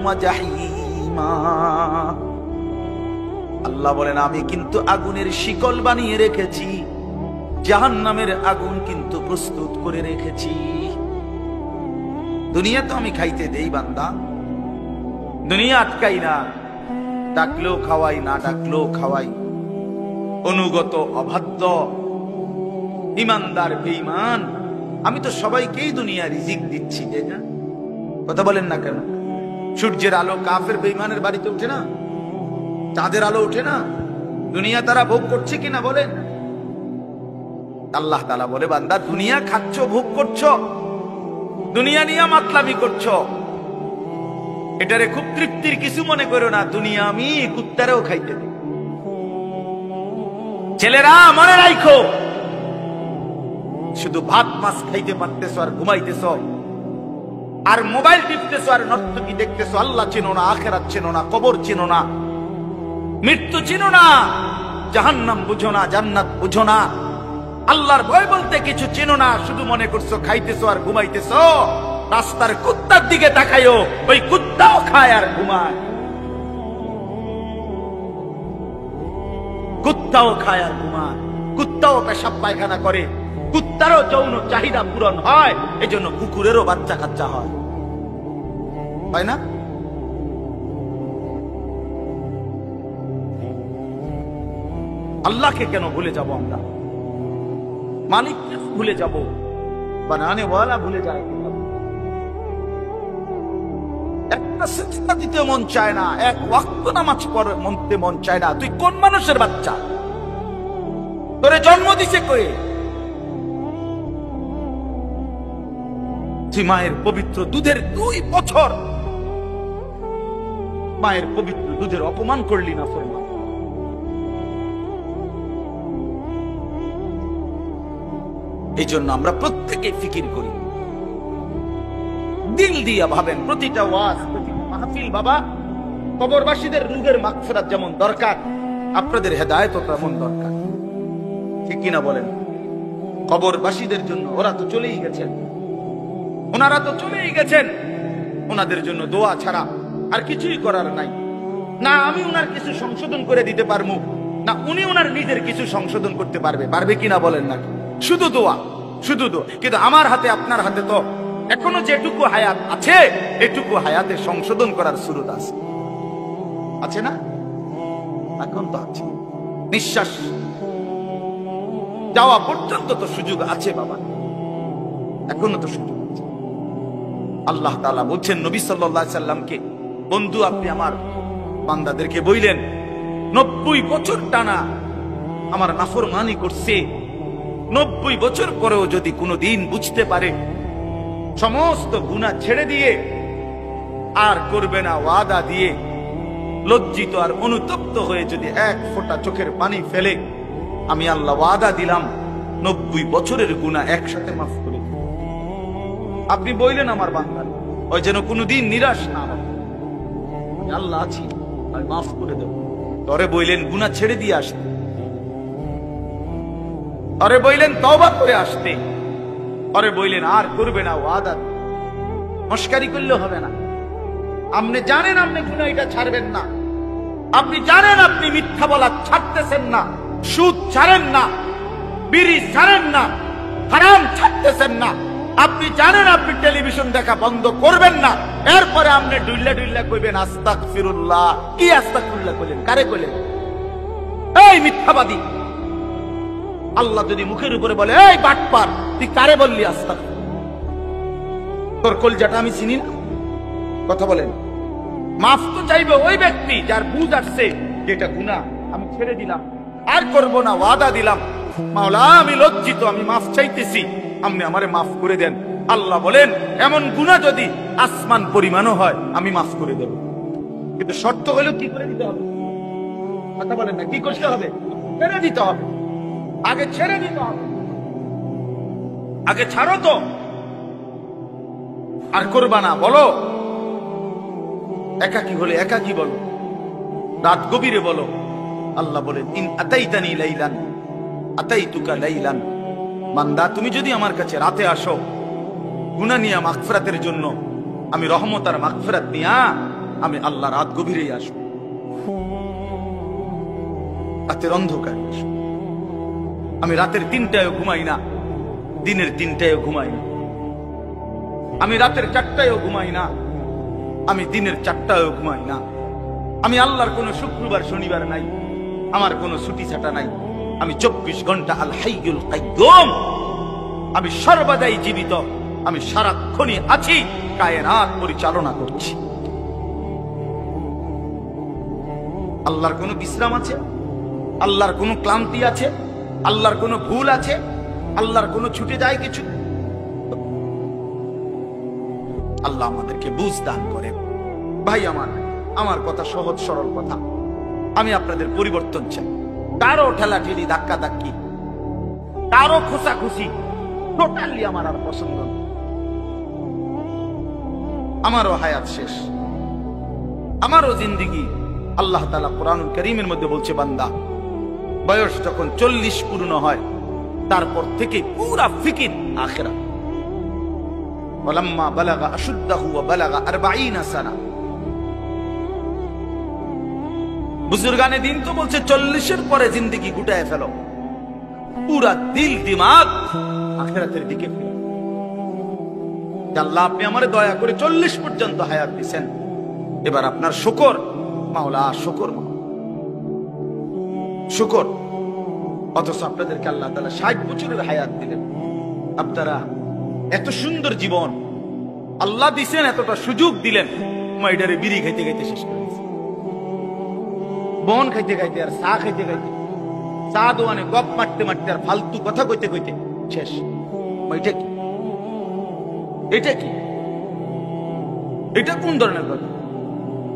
ওয়া জাহিমা। আল্লাহ বলেন আমি কিন্তু আগুনের শিকল বানিয়ে রেখেছি, জাহান্নামের আগুন কিন্তু প্রস্তুত করে রেখেছি। দুনিয়া তো আমি খাইতে দেই বান্দা, দুনিয়া আটকাই না, ডাকলেও খাওয়াই, না ডাকলেও খাওয়াই। অনুগত অবাধ্য ইমানদার বেঈমান আমি তো সবাইকেই দুনিয়া রিজিক দিচ্ছি, তাই না? কথা বলেন না কেন? সূর্যের আলো কাফের বেঈমানের বাড়িতে ওঠে না? চাঁদের আলো ওঠে না? দুনিয়া তারা ভোগ করছে কিনা বলেন? আল্লাহ তাআলা বলে বান্দা দুনিয়া খাচ্ছ, ভোগ করছো, দুনিয়া নিয়ে মাতলামি করছো, এটারে খুব তৃপ্তির কিছু মনে করো না। দুনিয়া আমি কুত্তারেও খাইতে দিই। ছেলেরা মনে রাখো, শুধু ভাত মাছ খাইতে পারতেছো আর ঘুমাইতেছো আর মোবাইল টিপতেছো আর নর্তকী দেখতেছো। আল্লাহ চেনো না, আখিরাত চেনো না, কবর চেনো না, মৃত্যু চেনো না, জাহান্নাম বুঝো না, জান্নাত বুঝো না, আল্লাহর ভয় বলতে কিছু চেনো না। শুধু মনে করছো খাইতেছো আর ঘুমাইতেছো। রাস্তার কুত্তার দিকে তাকাইও, ওই কুত্তাও খায় আর ঘুমায়, কুত্তাও খায় আর ঘুমায়, কুত্তাও পেশাব পায়খানা করে, কুত্তারও যৌন চাহিদা পূরণ হয়, এজন্য কুকুরেরও বাচ্চা কাচ্চা হয়, হয় না? আল্লাহকে কেন ভুলে যাব আমরা? মালিককে ভুলে যাব? বানানে ওয়ালা ভুলে যায়? একটা সিজদা দিতে মন চায় না, এক ওয়াক্ত নামাজ পড়তে মন চায় না। তুই কোন মানুষের বাচ্চা? তোরে জন্ম দিছে কই? তুই মায়ের পবিত্র দুধের 2 বছর মায়ের পবিত্র দুধের অপমান করলি না ফরমান। এই জন্য আমরা প্রত্যেকে ফিকির করি, দিল দিয়া ভাবেন। প্রতিটা ওয়াজ, প্রতিটা মাহফিল বাবা, কবরবাসীদের রূহের মাগফিরাত যেমন দরকার, আপনাদের হেদায়েতও তেমন দরকার, ঠিক কিনা বলেন? কবরবাসীদের জন্য, ওরা তো চলেই গেছেন, ওনারা তো চলেই গেছেন, ওনাদের জন্য দোয়া ছাড়া আর কিছুই করার নাই। না আমি ওনার কিছু সংশোধন করে দিতে পারবো, না উনি ওনার নিজের কিছু সংশোধন করতে পারবে, পারবে কিনা বলেন নাকি? শুধু দোয়া, শুধু দোয়া। কিন্তু আমার হাতে আপনার হাতে তো এখনো যেটুকু হায়াত আছে, এটুকু হায়াতে সংশোধন করার সুরত আছে, আছে না? এখন তো আছে, নিঃশ্বাস যাওয়া পর্যন্ত তো সুযোগ আছে বাবা, এখনো তো সুযোগ আছে। আল্লাহ তাআলা বলছেন নবী সাল্লাল্লাহু আলাইহি সাল্লামকে, বন্ধু আপনি আমার বান্দাদেরকে বইলেন 90 বছর টানা আমার নাফরমানি করছে, 90 বছর পরেও যদি কোনোদিন বুঝতে পারে, সমস্ত গুনাহ ছেড়ে দিয়ে আর করবে না ওয়াদা দিয়ে, লজ্জিত আর অনুতপ্ত হয়ে যদি এক ফোঁটা চোখের পানি ফেলে, আমি আল্লাহ ওয়াদা দিলাম 90 বছরের গুনাহ একসাথে মাফ করে দেব। আপনি বললেন আমার বান্দা ওই যেন কোনোদিন নিরাশ না হয়, আল্লাহ আছি, আমি মাফ করে দেব। তরে বললেন গুনাহ ছেড়ে দিয়ে আসতে, তরে বললেন তওবা করে আসতে, তরে বললেন আর করবে না ওয়াদা। মস্কারি করলে হবে না। আপনি জানেন আপনি গুনাহ এটা ছাড়বেন না, আপনি জানেন আপনি মিথ্যা বলা ছাড়তেছেন না, সুদ ছাড়েন না, বিড়ি ছাড়েন না, হারাম ছাড়তেছেন না, আপনি জানেন আপনি টেলিভিশন দেখা বন্ধ করবেন না, এরপরে আপনি ডুইল্লা ডুইল্লা কইবেন আস্তাগফিরুল্লাহ। কি আস্তাগফিরুল্লাহ কইলেন? কারে কইলেন? এই মিথ্যাবাদী। আল্লাহ যদি মুখের উপরে বলে এই বাটপার, তুই কারে বললি আস্তাগফিরুল্লাহ? তোর কলজাটা আমি চিনি না? কথা বলেন। মাফ তো চাইবে ওই ব্যক্তি যার বুঝ আসছে যেটা গুনাহ, আমি ছেড়ে দিলাম, আর করব না, ওয়াদা দিলাম। মাওলা আমি লজ্জিত, আমি মাফ চাইতেছি, আপনি আমারে মাফ করে দেন। আল্লাহ বলেন এমন গুনাহ যদি আসমান পরিমাণও হয় আমি মাফ করে দেব, কিন্তু শর্ত হলো কি করে দিতে হবে? কথা বলেন না, কি করতে হবে? ছেড়ে দিতে হবে, আগে ছেড়ে দিতে হবে, আগে ছাড়ো তো, আর করবা না। বলো একাকী হলে একাকী বলো, রাত গভীরে বলো। আল্লাহ বলেন ইন আতাইতানি লাইলান আতাইতুকা লাইলান, বান্দা তুমি যদি আমার কাছে রাতে আসো গুনাহ নিয়ে মাগফিরাতের জন্য, আমি রহমত আর মাগফিরাত নিয়ে আমি আল্লাহ রাত গভীরেই আসব, রাতের অন্ধকারে আসব। আমি রাতের 3টায়ও ঘুমাই না, দিনের 3টায়ও ঘুমাই না। আমি রাতের 4টায়ও ঘুমাই না, আমি দিনের 4টায়ও ঘুমাই না। আমি আল্লাহর কোনো শুক্রবার শনিবার নাই, আমার কোনো ছুটি ছাটা নাই। আমি 24 ঘন্টা আল হাইয়ুল কাইয়ুম, আমি সর্বদাই জীবিত, আমি সারাক্ষণই আছি, কায়নাত পরিচালনা করছি। আল্লাহর কোনো বিশ্রাম আছে? আল্লাহর কোনো ক্লান্তি আছে? আল্লাহর কোনো ভুল আছে? আল্লাহর কোনো ছুটে যায় কিছু? আল্লাহ আমাদেরকে বুঝ দান করেন। ভাই আমার কথা সহজ সরল কথা। আমি আপনাদের পরিবর্তন চাই। কারো ঠেলাঠেলি, ধাক্কা ধাক্কি, কারো খোঁচাখুচি টোটালি আমার আর পছন্দ না। আমারও হায়াত শেষ, আমারও জিন্দেগি। আল্লাহ তাআলা কোরআনুল কারীমের মধ্যে বলছে, বান্দা বয়স যখন 40 পূর্ণ হয় তারপর থেকে পুরা ফিকির আখিরাত। ওয়ালাম্মা বালাগা আশুদ্দাহু ওয়া বালাগা 40 সানা। বুজুর্গানে দিন তো বলছে 40-এর পরে জিন্দেগি গুটায় ফেলো, পুরা দিল দিমাগ আখিরাতের দিকে ফিরে। আল্লাহ আপনি আমারে দয়া করে 40 পর্যন্ত হায়াত দিয়েছেন, এবার আপনার শুকর মাওলা, শুকর শুকর। অথচ আপনাদেরকে আল্লাহ তাআলা 60 বছরের হায়াত দিলেন। আপনারা এত সুন্দর জীবন আল্লাহ দিছেন, এতটা সুযোগ দিলেন, মাইডারে বিড়ি খাইতে খাইতে শেষ করে দিয়েছে, বন খাইতে খাইতে আর চা খাইতে খাইতে, চা দোয়ানে গপ মারতে মারতে আর ফালতু কথা কইতে কইতে শেষ। এটা কি? এটা কি? এটা কোন ধরনের কথা?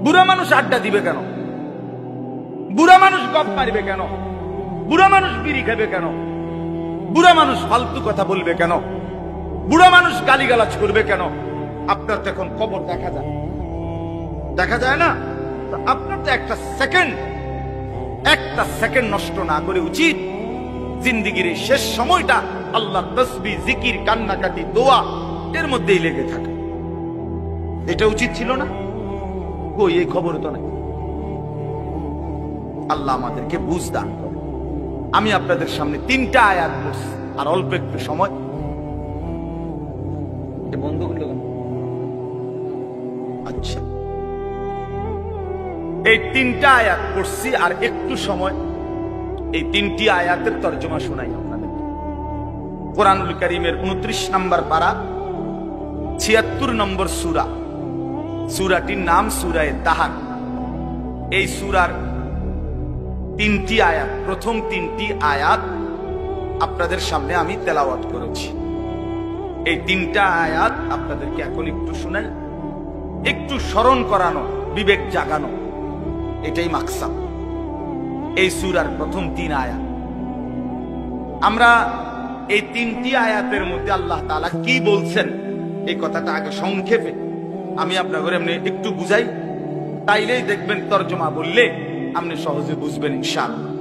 বুড়া মানুষ আড্ডা দিবে কেন? বুড়া মানুষ গপ মারবে কেন? বুড়া মানুষ বিড়ি খাবে কেন? বুড়া মানুষ ফালতু কথা বলবে কেন? বুড়া মানুষ গালিগালাজ করবে কেন? আপনার তো এখন কবর দেখা যায়, দেখা যায় না? আপনার তো একটা সেকেন্ড নষ্ট না করে উচিত জিন্দেগির এই শেষ সময়টা আল্লাহ তাসবিহ, জিকির, কান্নাকাটি, দোয়া এর মধ্যেই লেগে থাকে। এটা উচিত ছিল না? কই, এই খবর তো নাই। আল্লাহ আমাদেরকে বুঝ দান করে। আমি আপনাদের সামনে 3টা আয়াত পড়ছি, আর অল্প একটু সময়। বন্ধ করলো কেন? আচ্ছা, এই 3টা আয়াত পড়ছি আর একটু সময়। এই 3টি আয়াতের তরজমা শোনাই আপনাদের। কোরআনুল কারীমের 29 নম্বর পারা, 76 নম্বর সূরা। সূরাটির নাম সূরায়ে তাহার। এই সূরার 3টি আয়াত, প্রথম 3টি আয়াত আপনাদের সামনে আমি তেলাওয়াত করেছি। এই 3টা আয়াত আপনাদেরকে এখন একটু শোনাই, একটু স্মরণ করানো, বিবেক জাগানো, এটাই মাকসাদ। এই সূরার প্রথম 3 আয়াত। আমরা এই 3টি আয়াতের মধ্যে আল্লাহ তাআলা কি বলছেন এই কথাটা আগে সংক্ষেপে আমি আপনাদের এমনি একটু বুঝাই, তাইলেই দেখবেন তরজমা বললে আপনি সহজে বুঝবেন ইনশাআল্লাহ।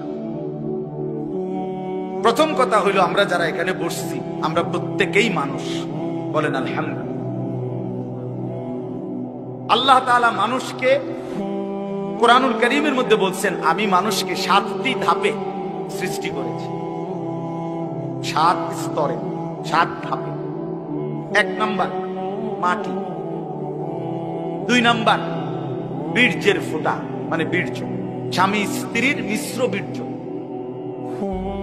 প্রথম কথা হইল, আমরা যারা এখানে বসছি আমরা প্রত্যেকেই মানুষ, বলেন আলহামদুলিল্লাহ। আল্লাহ তাআলা মানুষকে কোরআনুল কারীমের মধ্যে বলছেন, আমি মানুষকে 7টি ধাপে সৃষ্টি করেছি, 7 স্তরে, 7 ধাপে। 1 নাম্বার মাটি, 2 নাম্বার বীর্যের ফোঁটা, মানে বীর্য, স্বামী স্ত্রীর মিশ্র বীর্য।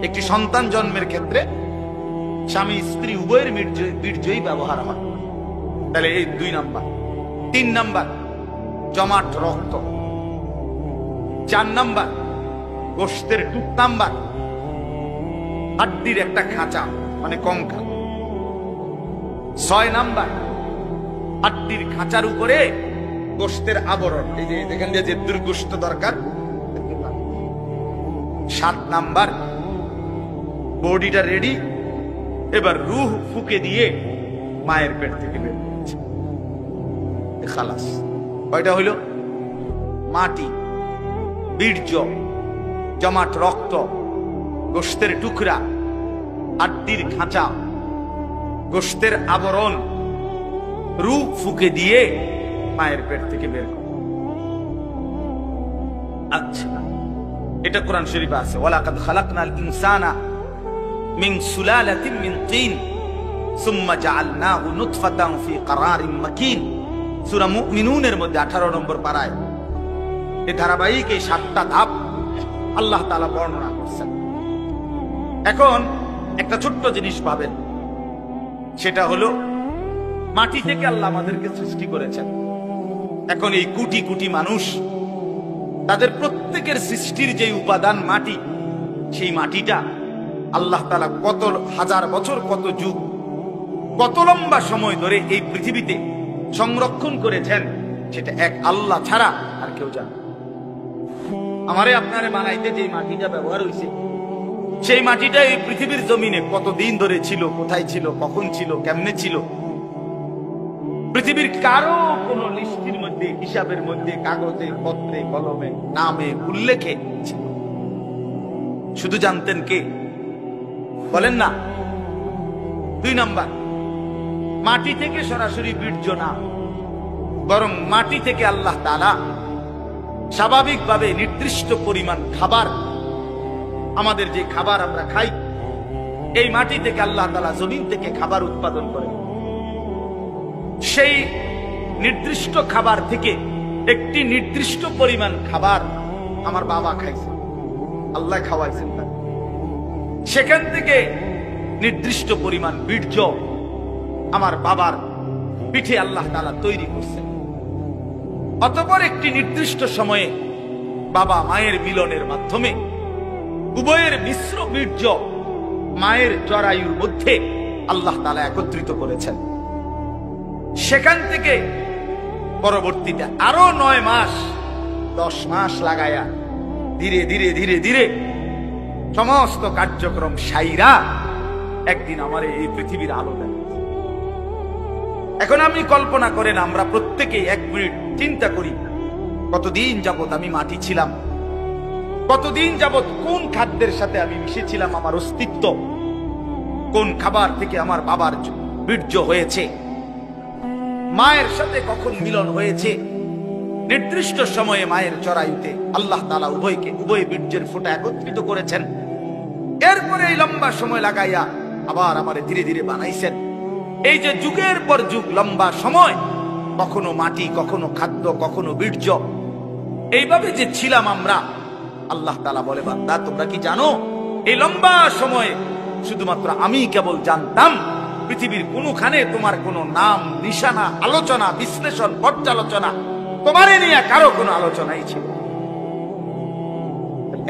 একটি সন্তান জন্মের ক্ষেত্রে স্বামী স্ত্রী উভয়ের বীর্যই ব্যবহার হয়, তাহলে এই 2 নাম্বার। 3 নাম্বার জমাট রক্ত। 4 নাম্বার গোশতের টুকটাম্বার, হাড্ডির একটা খাঁচা, মানে কঙ্কাল। 6 নাম্বার হাড্ডির খাঁচার উপরে গোশতের আবরণ, এই যে এখান দিয়ে যে দুর্গোশত দরকার। 7 নাম্বার বডিটা রেডি, এবার রূহ ফুকে দিয়ে মায়ের পেট থেকে বের হচ্ছে, খালাস। কয়টা হইল? মাটি, বীর্য, জমাট রক্ত, গোশতের টুকরা, হাড্ডির খাঁচা, গোশতের আবরণ, রূহ ফুঁকে দিয়ে মায়ের পেট থেকে বের করে। আচ্ছা, এটা কোরআন শরীফে আছে, ওয়ালাকাদ খালাকনাল ইনসানা মিন সুলালাতিন মিন তিন সুম্মা জাআলনাহু নুতফাতান ফি ক্বারারিন মাকিন। সূরা মুমিনুনের মধ্যে 18 নম্বর পারায় এই ধারাবাহিক এই 7টা ধাপ আল্লাহ তাআলা বর্ণনা করছেন। এখন একটা ছোট্ট জিনিস পাবেন, সেটা হলো মাটি থেকে আল্লাহ আমাদেরকে সৃষ্টি করেছেন। এখন এই কোটি কোটি মানুষ, তাদের প্রত্যেকের সৃষ্টির যে উপাদান মাটি, সেই মাটিটা আল্লাহ তাআলা কত হাজার বছর, কত যুগ, কত লম্বা সময় ধরে এই পৃথিবীতে সংরক্ষণ করেছেন, সেটা এক আল্লাহ ছাড়া আর কেউ জানে না। আমারে আপনারে বানাইতে যে মাটিটা ব্যবহার হয়েছে, সেই মাটিটা এই পৃথিবীর জমিনে কতদিন ধরে ছিল, কোথায় ছিল, কখন ছিল, কেমনে ছিল, পৃথিবীর কারো কোন লিস্টির মধ্যে, হিসাবের মধ্যে, কাগজে, পত্রে, কলমে, নামে, উল্লেখে ছিল। শুধু জানতেন কে? বলেন না। 2 নাম্বার, মাটি থেকে সরাসরি বীর্য না, বরং মাটি থেকে আল্লাহ তাআলা স্বাভাবিকভাবে নির্দিষ্ট পরিমাণ খাবার, আমাদের যে খাবার আমরা খাই, এই মাটি থেকে আল্লাহ তাআলা জমিন থেকে খাবার উৎপাদন করেন। সেই নির্দিষ্ট খাবার থেকে একটি নির্দিষ্ট পরিমাণ খাবার আমার বাবা খাইছে, আল্লাহ খাওয়াইছেন তাকে। সেখান থেকে নির্দিষ্ট পরিমাণ বীর্য আমার বাবার পিঠে আল্লাহ তাআলা তৈরি করছেন। অতঃপর একটি নির্দিষ্ট সময়ে বাবা মায়ের মিলনের মাধ্যমে উভয়ের মিশ্র বীর্য মায়ের জরায়ুর মধ্যে আল্লাহ তাআলা একত্রিত করেছেন। সেখান থেকে পরবর্তীতে আরো 9 মাস 10 মাস লাগায়া ধীরে ধীরে ধীরে ধীরে সমস্ত কার্যক্রম সাইরা একদিন আমার এই পৃথিবীর আলো দেন। এখন আপনি কল্পনা করেন, আমরা প্রত্যেকেই 1 মিনিট চিন্তা করি, কতদিন যাবত আমি মাটি ছিলাম, কতদিন যাবত কোন খাদ্যের সাথে আমি মিশেছিলাম, আমার অস্তিত্ব কোন খাবার থেকে আমার বাবার বীর্য হয়েছে, মায়ের সাথে কখন মিলন হয়েছে। নির্দিষ্ট সময়ে মায়ের জরায়ুতে আল্লাহ তাআলা উভয় বীর্যের ফোঁটা একত্রিত করেছেন। এরপরে এই লম্বা সময় লাগাইয়া আবার আমারে ধীরে ধীরে বানাইছেন। এই যে যুগের পর যুগ লম্বা সময়, কখনো মাটি, কখনো খাদ্য, কখনো বীর্য, এইভাবে যে ছিলাম আমরা, আল্লাহ তাআলা বলে, বান্দা তোমরা কি জানো এই লম্বা সময়ে শুধুমাত্র আমি কেবল জানতাম, পৃথিবীর কোনখানে তোমার কোনো নাম, নিশানা, আলোচনা, বিশ্লেষণ, পর্যালোচনা, তোমারে নিয়ে কারো কোনো আলোচনাই ছিল।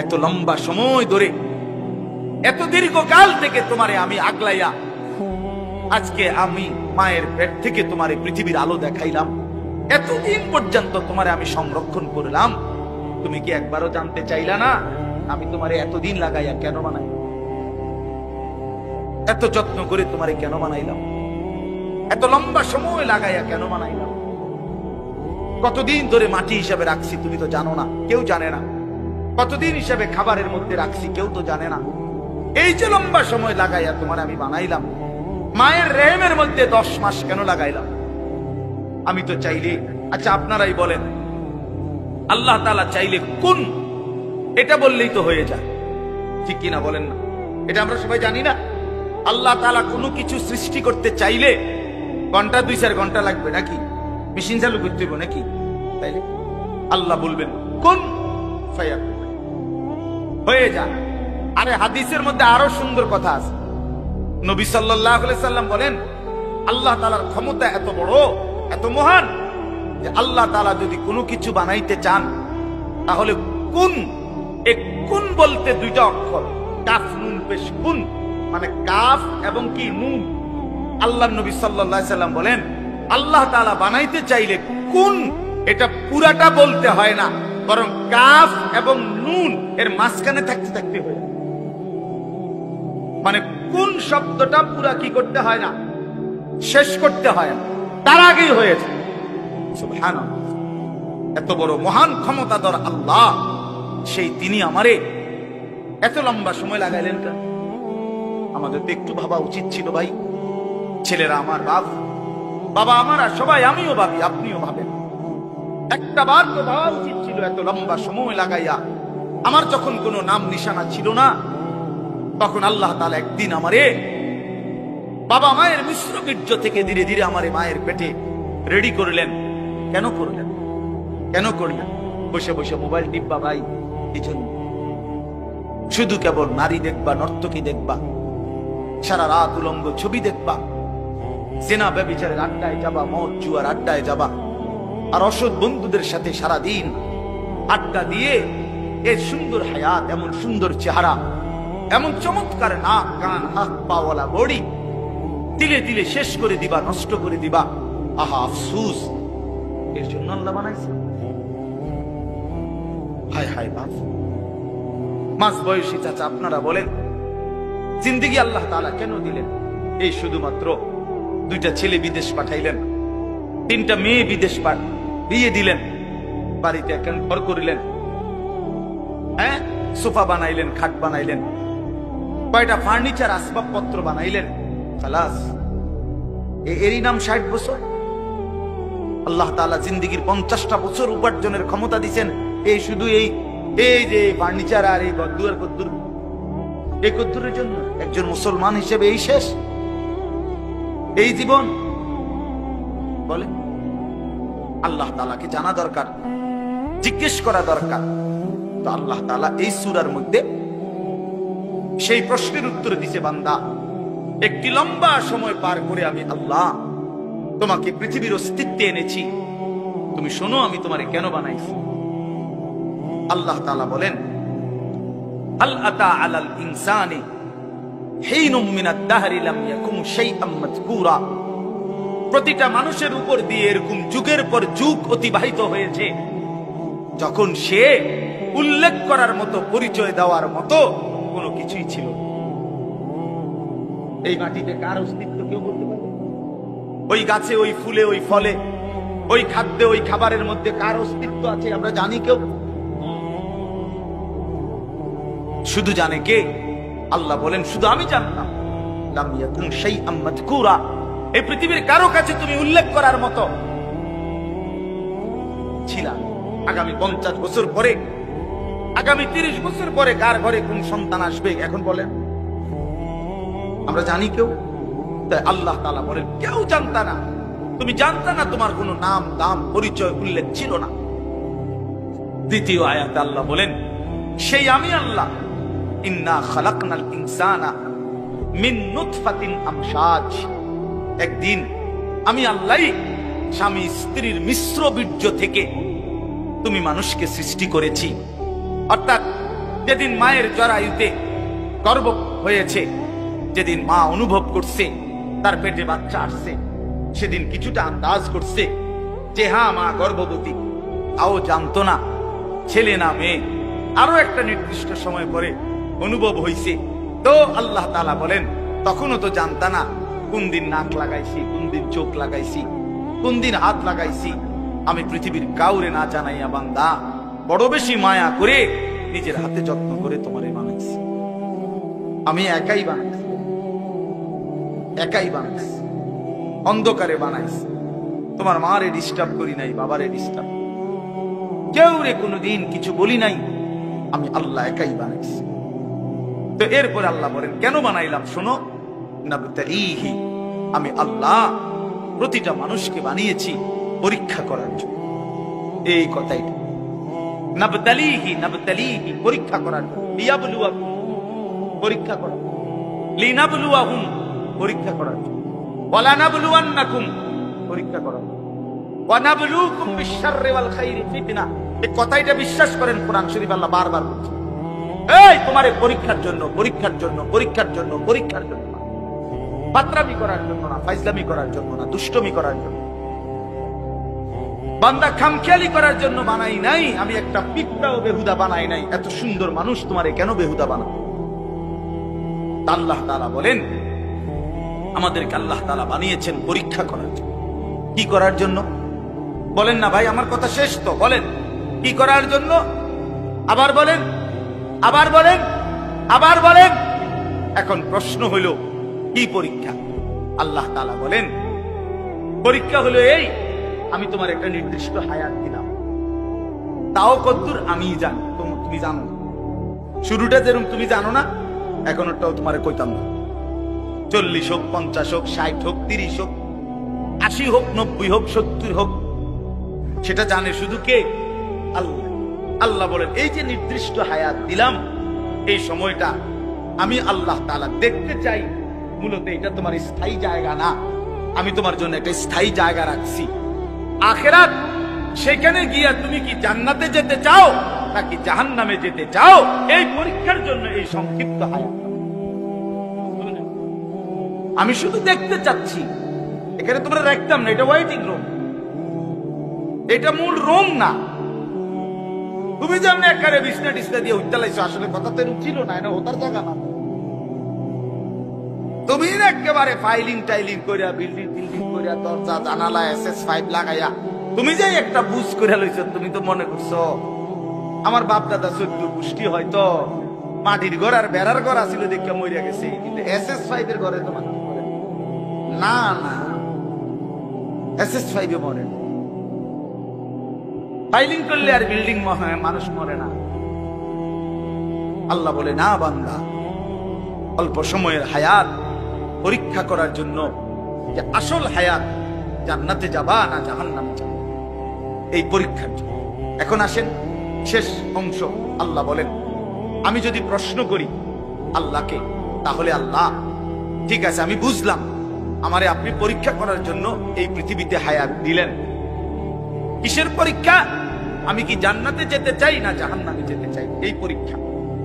এত লম্বা সময় ধরে, এত দীর্ঘকাল থেকে তোমারে আমি আগলাইয়া আজকে আমি মায়ের পেট থেকে তোমারে পৃথিবীর আলো দেখাইলাম, এতদিন পর্যন্ত তোমারে আমি সংরক্ষণ করলাম। তুমি কি একবারও জানতে চাইলা না আমি তোমারে এতদিন লাগাইয়া কেন বানাই, এত যত্ন করে তোমারে কেন বানাইলাম, এত লম্বা সময় লাগাইয়া কেন বানাইলাম, কতদিন ধরে মাটি হিসাবে রাখছি তুমি তো জানো না, কেউ জানে না। কতদিন হিসাবে খাবারের মধ্যে রাখছি কেউ তো জানে না। এই যে লম্বা সময় লাগাইয়া তোমার আমি বানাইলাম, মায়ের রেহেমের মধ্যে 10 মাস কেন লাগাইলাম আমি তো চাইলে, আচ্ছা আপনারাই বলেন, আল্লাহ তাআলা চাইলে কোন, এটা বললেই তো হয়ে যায়, ঠিক কিনা বলেন না? এটা আমরা সবাই জানি না। আল্লাহ তাআলা কোনো কিছু সৃষ্টি করতে চাইলে ঘন্টা 2-4 ঘন্টা লাগবে নাকি? মেশিন চালু করতে হবে নাকি? তাইলে আল্লাহ বলবেন কোন ফায়াকুন, হয়ে যায়। আরে হাদিসের মধ্যে আরো সুন্দর কথা আছে। নবী সাল্লাল্লাহু আলাইহি সাল্লাম বলেন, আল্লাহ তাআলার ক্ষমতা এত বড়, এত মহান, যে আল্লাহ তাআলা যদি কোনো কিছু বানাইতে চান তাহলে কুন, এক কুন বলতে 2টা অক্ষর, কাফ নুন পেশ, কুন মানে কাফ এবং কি নুন। আল্লাহর নবী সাল্লাল্লাহু আলাইহি সাল্লাম বলেন, আল্লাহ তাআলা বানাইতে চাইলে কুন, এটা পুরাটা বলতে হয় না, বরং কাফ এবং নুন এর মাঝখানে থাকতে থাকতে হয়। মানে কোন শব্দটা পুরা কি করতে হয় না, শেষ করতে হয় না, তার আগেই হয়েছে। সুবহানাল্লাহ, এত বড় মহান ক্ষমতাধর আল্লাহ, সেই তিনি আমারে এত লম্বা সময় লাগাইলেন কেন? আমাদের তো একটু ভাবা উচিত ছিল ভাই। ছেলেরা আমার বাপ, বাবা আমার আর সবাই, আমিও ভাবি, আপনিও ভাবেন, একটা বার তো ভাবা উচিত ছিল এত লম্বা সময় লাগাইয়া। আমার যখন কোনো নাম নিশানা ছিল না, তখন আল্লাহ তাআলা একদিন আমারে বাবা মায়ের মিশ্র বীর্য থেকে ধীরে ধীরে আমারে মায়ের পেটে রেডি করলেন। কেন করলেন? কেন করলেন? বসে বসে মোবাইল টিপবা ভাই, এই জন্য। শুধু কেবল নারী দেখবা, নর্তকী দেখবা, সারা রাত উলঙ্গ ছবি দেখবা, জেনা ব্যভিচারের আড্ডায় যাবা, মদ জুয়ার আড্ডায় যাবা, আর অসৎ বন্ধুদের সাথে সারা দিন আড্ডা দিয়ে এর সুন্দর হায়াত, এমন সুন্দর চেহারা, এমন চমৎকার নাক কান হাত পাওয়ালা বডি দিলে দিলে শেষ করে দিবা, নষ্ট করে দিবা। আহা আফসুস, এর জন্য আল্লাহ বানাইছে। হায় হায় বাপ, মাঝ বয়সী চাচা আপনারা বলেন, জিন্দেগি আল্লাহ তাআলা কেন দিলেন? এই শুধুমাত্র 2টা ছেলে বিদেশ পাঠাইলেন, 3টা মেয়ে বিদেশ বিয়ে দিলেন, বাড়িতে এখন ঘর করিলেন, হ্যাঁ সোফা বানাইলেন, খাট বানাইলেন, কয়টা ফার্নিচার আসবাবপত্র বানাইলেন, খালাস। এরই নাম 60 বছর? আল্লাহ তাআলা জিন্দেগির 50টা বছর উপার্জনের ক্ষমতা দিচ্ছেন এই শুধু এই যে ফার্নিচার আর এই গদ্দুর গদ্দুর, এই গদ্দুরের জন্য? একজন মুসলমান হিসেবে এই শেষ, এই জীবন? বলে আল্লাহ তাআলাকে জানা দরকার, জিজ্ঞেস করা দরকার। তো আল্লাহ তাআলা এই সূরার মধ্যে সেই প্রশ্নের উত্তর দিছে, বান্দা একটি লম্বা সময় পার করে আমি আল্লাহ তোমাকে পৃথিবীর অস্তিত্বে এনেছি, তুমি শোনো আমি তোমারে কেন বানাইছি। আল্লাহ তাআলা বলেন, হাল আতা আলাল ইনসানি হিনুম মিনাদ দাহরি লাম ইয়াকুম শাইআম মাযকুরা। প্রতিটা মানুষের উপর দিয়ে এরকম যুগের পর যুগ অতিবাহিত হয়েছে যখন সে উল্লেখ করার মতো, পরিচয় দেওয়ার মতো কোনো কিছুই ছিল না। এই মাটিতে কার অস্তিত্ব কেউ বলতে পারে? ওই গাছে, ওই ফুলে, ওই ফলে, ওই খাদ্যে, ওই খাবারের মধ্যে কার অস্তিত্ব আছে আমরা জানি কেউ? শুধু জানে কে? আল্লাহ বলেন শুধু আমি জানতাম। লাম ইয়াকুন শাইআম মাযকুরা, এই পৃথিবীর কারো কাছে তুমি উল্লেখ করার মতো ছিলা। আগামী 50 বছর পরে, আগামী 30 বছর পরে কার ঘরে কোন সন্তান আসবে এখন বলেন? আমরা জানি কেউ? তাই আল্লাহ তাআলা বলেন কেউ জানতা না, তুমি জানতা না, তোমার কোনো নাম দাম পরিচয় উল্লেখ ছিল না। দ্বিতীয় আয়াতে আল্লাহ বলেন সেই আমি আল্লাহ, ইন্না খালাকনাল ইনসানা মিন নুতফাতিন আমশাজ। একদিন আমি আল্লাহ স্বামী স্ত্রীর মিশ্র বীর্য থেকে তুমি মানুষকে সৃষ্টি করেছি। অর্থাৎ যেদিন মায়ের জরায়ুতে গর্ভ হয়েছে, যেদিন মা অনুভব করছে তার পেটে বাচ্চা আসছে, সেদিন কিছুটা আন্দাজ করছে যে হ্যাঁ মা গর্ভবতী, তাও জানতো না ছেলে না মেয়ে। আরো একটা নির্দিষ্ট সময় পরে অনুভব হয়েছে। তো আল্লাহ তাআলা বলেন তখনও তো জানতা না কোন দিন নাক লাগাইছি, কোন দিন চোখ লাগাইছি, কোন দিন হাত লাগাইছি। আমি পৃথিবীর কাউরে না জানাইয়া বান্দা বড় বেশি মায়া করে নিজের হাতে যত্ন করে তোমারে বানাইছি। আমি একাই বানাইছি, একাই বানাইছি, অন্ধকারে বানাইছি। তোমার মারে ডিস্টার্ব করি নাই, বাবারে ডিস্টার্ব, কেউ রে কোনোদিন কিছু বলি নাই, আমি আল্লাহ একাই বানাইছি। তো এরপর আল্লাহ বলেন কেন বানাইলাম শোনো, নাবতালিহি, আমি আল্লাহ প্রতিটা মানুষকে বানিয়েছি পরীক্ষা করার জন্য। এই কথাই নাবতালিহি, নাবতালিহি পরীক্ষা করার জন্য, লিয়াবলুয়াকুম পরীক্ষা করার, লিনাবলুয়াহুম পরীক্ষা করার জন্য, ওয়ালা নাবলুয়ান্নাকুম পরীক্ষা করার জন্য, ওয়া নাবলুকুম বিশ-শাররি ওয়াল খাইরি ফিতনা। এই কথাটা বিশ্বাস করেন, কোরআন শরীফ আল্লাহ বারবার বলছে এই তোমারে পরীক্ষার জন্য, পরীক্ষার জন্য, পরীক্ষার জন্য, পরীক্ষার জন্য, বাতরামি করার জন্য না, ফাইজলামি করার জন্য না, দুষ্টমি করার জন্য। বান্দা খামখেয়ালি করার জন্য বানাই নাই, আমি একটা পিঁপড়াও বেহুদা বানাই নাই। এত সুন্দর মানুষ তোমারে কেন বেহুদা বানাবো? আল্লাহ তাআলা বলেন আমাদেরকে আল্লাহ তাআলা বানিয়েছেন পরীক্ষা করার জন্য। কি করার জন্য বলেন না ভাই? আমার কথা শেষ তো, বলেন কি করার জন্য? আবার বলেন, আবার বলেন, আবার বলেন। এখন প্রশ্ন হইল কি পরীক্ষা? আল্লাহ তাআলা বলেন পরীক্ষা হলো এই, আমি তোমার একটা নির্দিষ্ট হায়াত দিলাম, তাও কতদূর আমি জানি, তুমি জানো না। শুরুটা যেরকম তুমি জানো না, এখন ওটাও তোমার কইতাম না। 40 হোক, 50 হোক, 60 হোক, 30 হোক, 80 হোক, 90 হোক, 70 হোক, সেটা জানে শুধু কে? আল্লাহ। আল্লাহ বলেন এই যে নির্দিষ্ট হায়াত দিলাম, এই সময়টা আমি আল্লাহ তাআলা দেখতে চাই। মূলত এটা তোমার স্থায়ী জায়গা না, আমি তোমার জন্য একটা স্থায়ী জায়গা রাখছি আখিরাত। সেখানে গিয়া তুমি কি জান্নাতে যেতে চাও নাকি জাহান্নামে যেতে চাও, এই পরীক্ষার জন্য এই সংক্ষিপ্ত হায়াত। আমি শুধু দেখতে চাচ্ছি, এখানে তোমরা রাখতাম না, এটা ওয়েটিং রুম, এটা মূল রুম না। তুমি যেমন একারে বিছনা টিছনা দিয়ে উঠতে আসলে কথা তো ছিল না, এটা ওটার জায়গা না। তুমি একেবারে ফাইলিং টাইলিং করিয়া, বিল্ডিং করিয়া, দরজা জানালা SS5 লাগাইয়া তুমি যে একটা বুঝ করে লইছ, তুমি তো মনে করছো আমার বাপ দাদা 14 পুষ্টি হয়তো মাটির ঘর আর বেড়ার ঘর আছিল দেখে মরিয়া গেছে, কিন্তু SS5 এর ঘরে তো মানুষ মরে না। না, SS5 এ মরে, ফাইলিং করলে আর বিল্ডিং মানুষ মরে না। আল্লাহ বলে না বান্দা, অল্প সময়ের হায়াত পরীক্ষা করার জন্য, যে আসল হায়াত জান্নাতে যাবা না জাহান্নামে যাবা, এই পরীক্ষার জন্য। এখন আসেন শেষ অংশ। আল্লাহ বলেন আমি যদি প্রশ্ন করি আল্লাহকে, তাহলে আল্লাহ ঠিক আছে আমি বুঝলাম, আমারে আপনি পরীক্ষা করার জন্য এই পৃথিবীতে হায়াত দিলেন। কিসের পরীক্ষা? আমি কি জান্নাতে যেতে চাই না জাহান্নামে যেতে চাই, এই পরীক্ষা।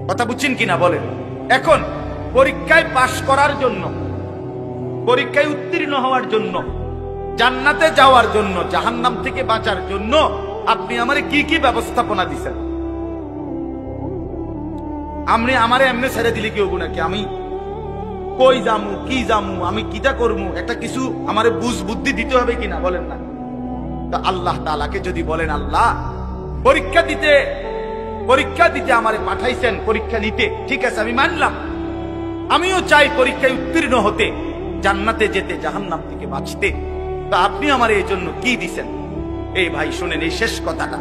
কথা বুঝছেন কিনা বলেন? এখন পরীক্ষায় পাশ করার জন্য, পরীক্ষায় উত্তীর্ণ হওয়ার জন্য, জান্নাতে যাওয়ার জন্য, জাহান্নাম থেকে বাঁচার জন্য আপনি আমারে কি কি ব্যবস্থাপনা দিছেন? আপনি আমারে এমনি ছেড়ে দিলে কি হবো নাকি? আমি কই যামু, কি যামু, আমি কিটা করবো, একটা কিছু আমারে বুঝ বুদ্ধি দিতে হবে কিনা বলেন না? তো আল্লাহ তাআলাকে যদি বলেন আল্লাহ পরীক্ষা দিতে আমারে পাঠাইছেন, পরীক্ষা নিতে, ঠিক আছে আমি মানলাম, আমিও চাই পরীক্ষায় উত্তীর্ণ হতে, জান্নাতে যেতে, জাহান্নাম থেকে বাঁচতে, তা আপনি আমার এই জন্য কি দিছেন? এই ভাই শুনেন এই শেষ কথাটা,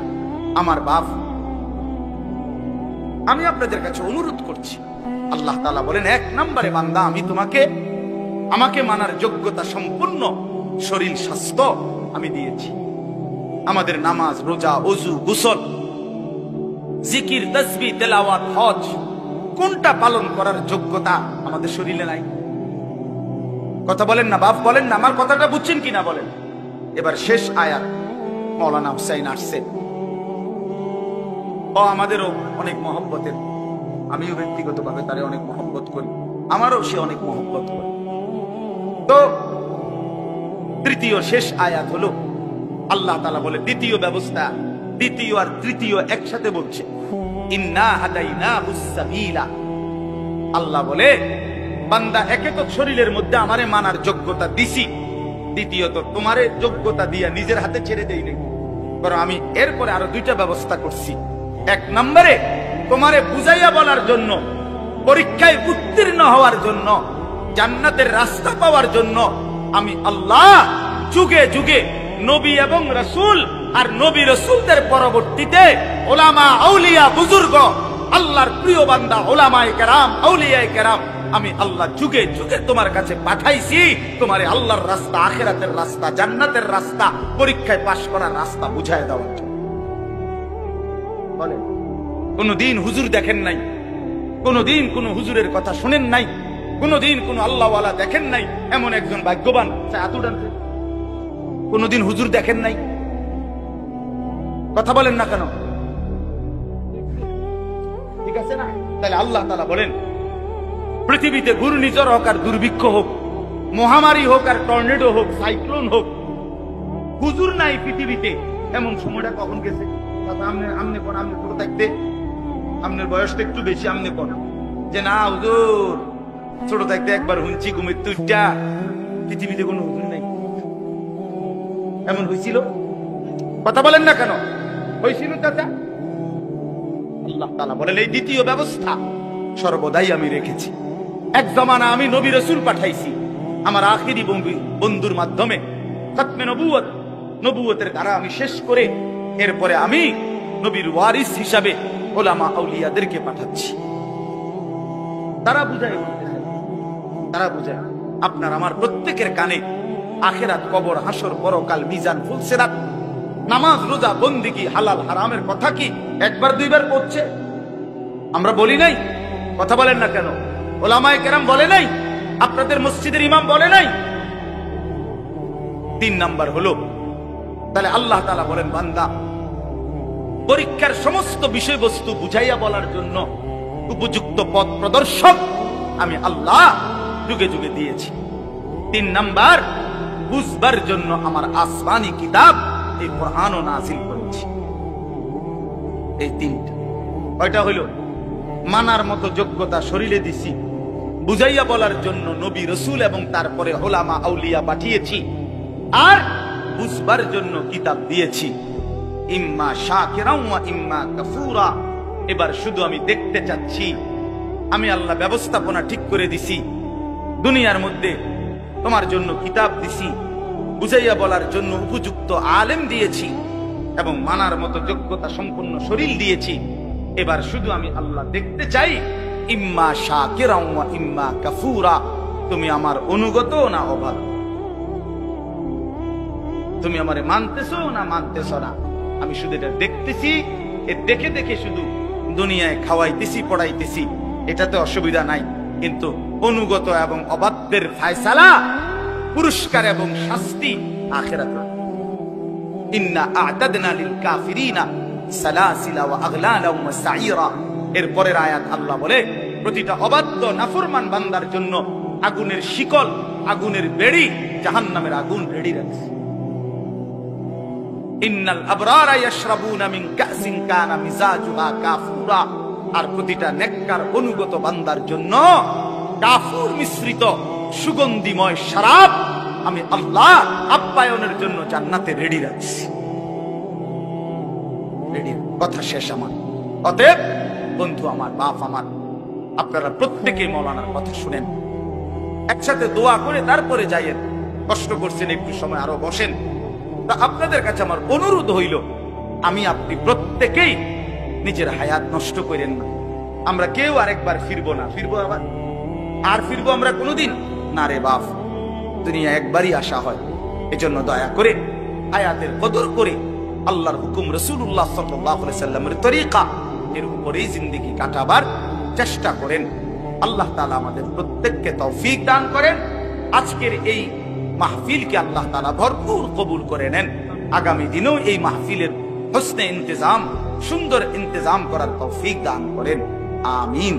আমার বাপ, আমি আপনাদের কাছে অনুরোধ করছি। আল্লাহ তাআলা বলেন 1 নম্বরে বান্দা আমি আমাকে মানার যোগ্যতা সম্পূর্ণ শরীর স্বাস্থ্য আমি দিয়েছি। আমাদের নামাজ, রোজা, ওযু, গোসল, জিকির, তাসবিহ, তেলাওয়াত, হজ, কোনটা পালন করার যোগ্যতা আমাদের শরীরে নাই? কথা বলেন না বাপ, বলেন না, আমার কথাটা বুঝছেন কিনা বলেন? এবার শেষ আয়াত মাওলানা হুসাইন আসছে, ও আমাদেরও অনেক মহব্বতের, আমিও ব্যক্তিগতভাবে তারে অনেক মহব্বত করি, আমারও সে অনেক মহব্বত করে। তো তৃতীয় শেষ আয়াত হলো আল্লাহ তাআলা বলে দ্বিতীয় ব্যবস্থা, দ্বিতীয় আর তৃতীয় একসাথে বলছে, ইন্না হাদাইনাহুস সাবিলা। আল্লাহ বলে বান্দা একে তো শরীরের মধ্যে আমারে মানার যোগ্যতা দিছি, দ্বিতীয়ত তোমারে যোগ্যতা দিয়া নিজের হাতে ছেড়ে দেই নাই, বরং আমি এরপরে আরো 2টা ব্যবস্থা করছি। 1 নম্বরে তোমারে বুঝাইয়া বলার জন্য, পরীক্ষায় উত্তীর্ণ হওয়ার জন্য, জান্নাতের রাস্তা পাওয়ার জন্য আমি আল্লাহ যুগে যুগে নবী এবং রাসূল আর নবী রাসূলদের পরবর্তীতে উলামা, আউলিয়া, বুজুর্গ, আল্লাহর প্রিয় বান্দা উলামায়ে কেরাম, আউলিয়ায়ে কেরাম, আমি আল্লাহ যুগে যুগে তোমার কাছে পাঠাইছি, তোমারে আল্লাহর রাস্তা, আখিরাতের রাস্তা, জান্নাতের রাস্তা, পরীক্ষায় পাশ করার রাস্তা বুঝায় দেওয়ার জন্য। বলেন কোনদিন হুজুর দেখেন নাই, কোনদিন কোন হুজুরের কথা শুনেন নাই, কোনদিন কোন আল্লাহওয়ালা দেখেন নাই, এমন একজন ভাগ্যবান কোনদিন হুজুর দেখেন নাই? কথা বলেন না কেন? ঠিক আছে না? তাহলে আল্লাহ তাআলা বলেন পৃথিবীতে ঘূর্ণিঝড় হোক আর দুর্ভিক্ষ হোক, মহামারী হোক আর টর্নেডো হোক, সাইক্লোন হোক, হুজুর নাই পৃথিবীতে, এমন সময়টা কখন গেছে? আমনে কোন, আমনে ছোট থাকতে, আপনার বয়সটা একটু বেশি, আমনে কোন যে না হুজুর ছোট থাকতে একবার হুঁচি ঘুমের তুইটা, পৃথিবীতে কোনো হুজুর নাই, এমন হয়েছিল? কথা বলেন না কেন? হয়েছিল চাচা? আল্লাহ তাআলা বলেন এই দ্বিতীয় ব্যবস্থা সর্বদাই আমি রেখেছি। এক জামানা আমি নবী রাসূল পাঠাইছি আমার আখিরি বন্ধুর মাধ্যমে, খতমে নবুয়ত, নবুয়তের ধারা আমি শেষ করে এরপরে আমি নবীর ওয়ারিস হিসাবে ওলামা আউলিয়াদেরকে পাঠাচ্ছি। তারা বুঝায় বলতেছে, তারা বুঝায়। আপনার আমার প্রত্যেকের কানে আখেরাত, কবর, হাসর, পরকাল, মিজান, ফুলসিরাত, নামাজ, রোজা, বন্দেগী, হালাল হারামের কথা কি একবার দুইবার পড়ছে? আমরা বলি নাই? কথা বলেন না কেন? ওলামায়ে কেরাম বলে নাই? আপনাদের মসজিদের ইমাম বলে নাই? 3 নাম্বার হলো, তাহলে আল্লাহ তাআলা বলেন, বান্দা পরীক্ষার সমস্ত বিষয়বস্তু বুঝাইয়া বলার জন্য উপযুক্ত পথ প্রদর্শক আমি আল্লাহ যুগে যুগে দিয়েছি। 3 নাম্বার, বুঝবার জন্য আমার আসমানি কিতাব এই কোরআনও নাযিল করেছি। এই 3টা। কয়টা হইল? মানার মতো যোগ্যতা শরীরে দিছি, বুঝাইয়া বলার জন্য নবী রাসূল এবং তারপরে উলামা আউলিয়া পাঠিয়েছি, আর বুঝবার জন্য কিতাব দিয়েছি। ইম্মা শাকিরান ওয়া ইম্মা কাফুরা। এবার শুধু আমি দেখতে চাচ্ছি, আমি আল্লাহ ব্যবস্থাপনা ঠিক করে দিছি, দুনিয়ার মধ্যে তোমার জন্য কিতাব দিছি, বুঝাইয়া বলার জন্য উপযুক্ত আলেম দিয়েছি এবং মানার মতো যোগ্যতা সম্পন্ন শরীর দিয়েছি। এবার শুধু আমি আল্লাহ দেখতে চাই, ইম্মা শাকিরান ওয়া ইম্মা কাফুরা, তুমি আমার অনুগত না অবাধ্য, তুমি আমারে মানতেছো না মানতেছো না। আমি শুধু এটা দেখতেছি, এ দেখে দেখে শুধু দুনিয়ায় খাওয়াইতেছি, পড়াইতেছি, এটাতে অসুবিধা নাই, কিন্তু অনুগত এবং অবাধ্যের ফায়সালা, পুরস্কার এবং শাস্তি আখিরাতে। ইন্না আ'তাদনা লিল কাফিরিনা সালাসিলা ওয়া আগলালা ওয়া সাইরা। এর পরের আয়াত আল্লাহ বলে, প্রতিটা অবাধ্য নাফরমান বান্দার জন্য আগুনের শিকল, আগুনের বেড়ি, জাহান্নামের আগুন রেডি রাখছে। ইন্নাল আবরারা ইয়াশরাবুনা মিন কাসিন কানা মিজাজুহা কাফুরা। আর প্রতিটা নেককার অনুগত বান্দার জন্য কাফুর মিশ্রিত সুগন্ধিময় শরাব আমি আল্লাহ আপ্যায়নের জন্য জান্নাতে রেডি রাখছি। রেডি। কথা শেষ আমার। অতএব বন্ধু আমার, বাপ আমার, আপনারা প্রত্যেকেই মাওলানার কথা শুনেন, একসাথে দোয়া করে তারপরে যাইয়েন। কষ্ট করছেন, একটু সময় আরো বসেন। তা আপনাদের কাছে আমার অনুরোধ হইল, আমি আপনি প্রত্যেকেই নিজের হায়াত নষ্ট করেন না। আমরা কেউ আরেকবার ফিরবো না। ফিরবো আবার? আর ফিরবো আমরা কোনোদিন না রে বাপ। দুনিয়া একবারই আসা হয়। এজন্য দয়া করে হায়াতের কদর করে আল্লাহর হুকুম, রাসূলুল্লাহ সাল্লাল্লাহু আলাইহি সাল্লামের তরিকা, এর উপরেই জিন্দেগি কাটাবার চেষ্টা করেন। আল্লাহ তাআলা আমাদের প্রত্যেককে তৌফিক দান করেন। আজকের এই মাহফিলকে আল্লাহ তাআলা ভরপুর কবুল করে নেন। আগামী দিনেও এই মাহফিলের হোসনে ইন্তেজাম, সুন্দর ইন্তেজাম করার তৌফিক দান করেন। আমিন।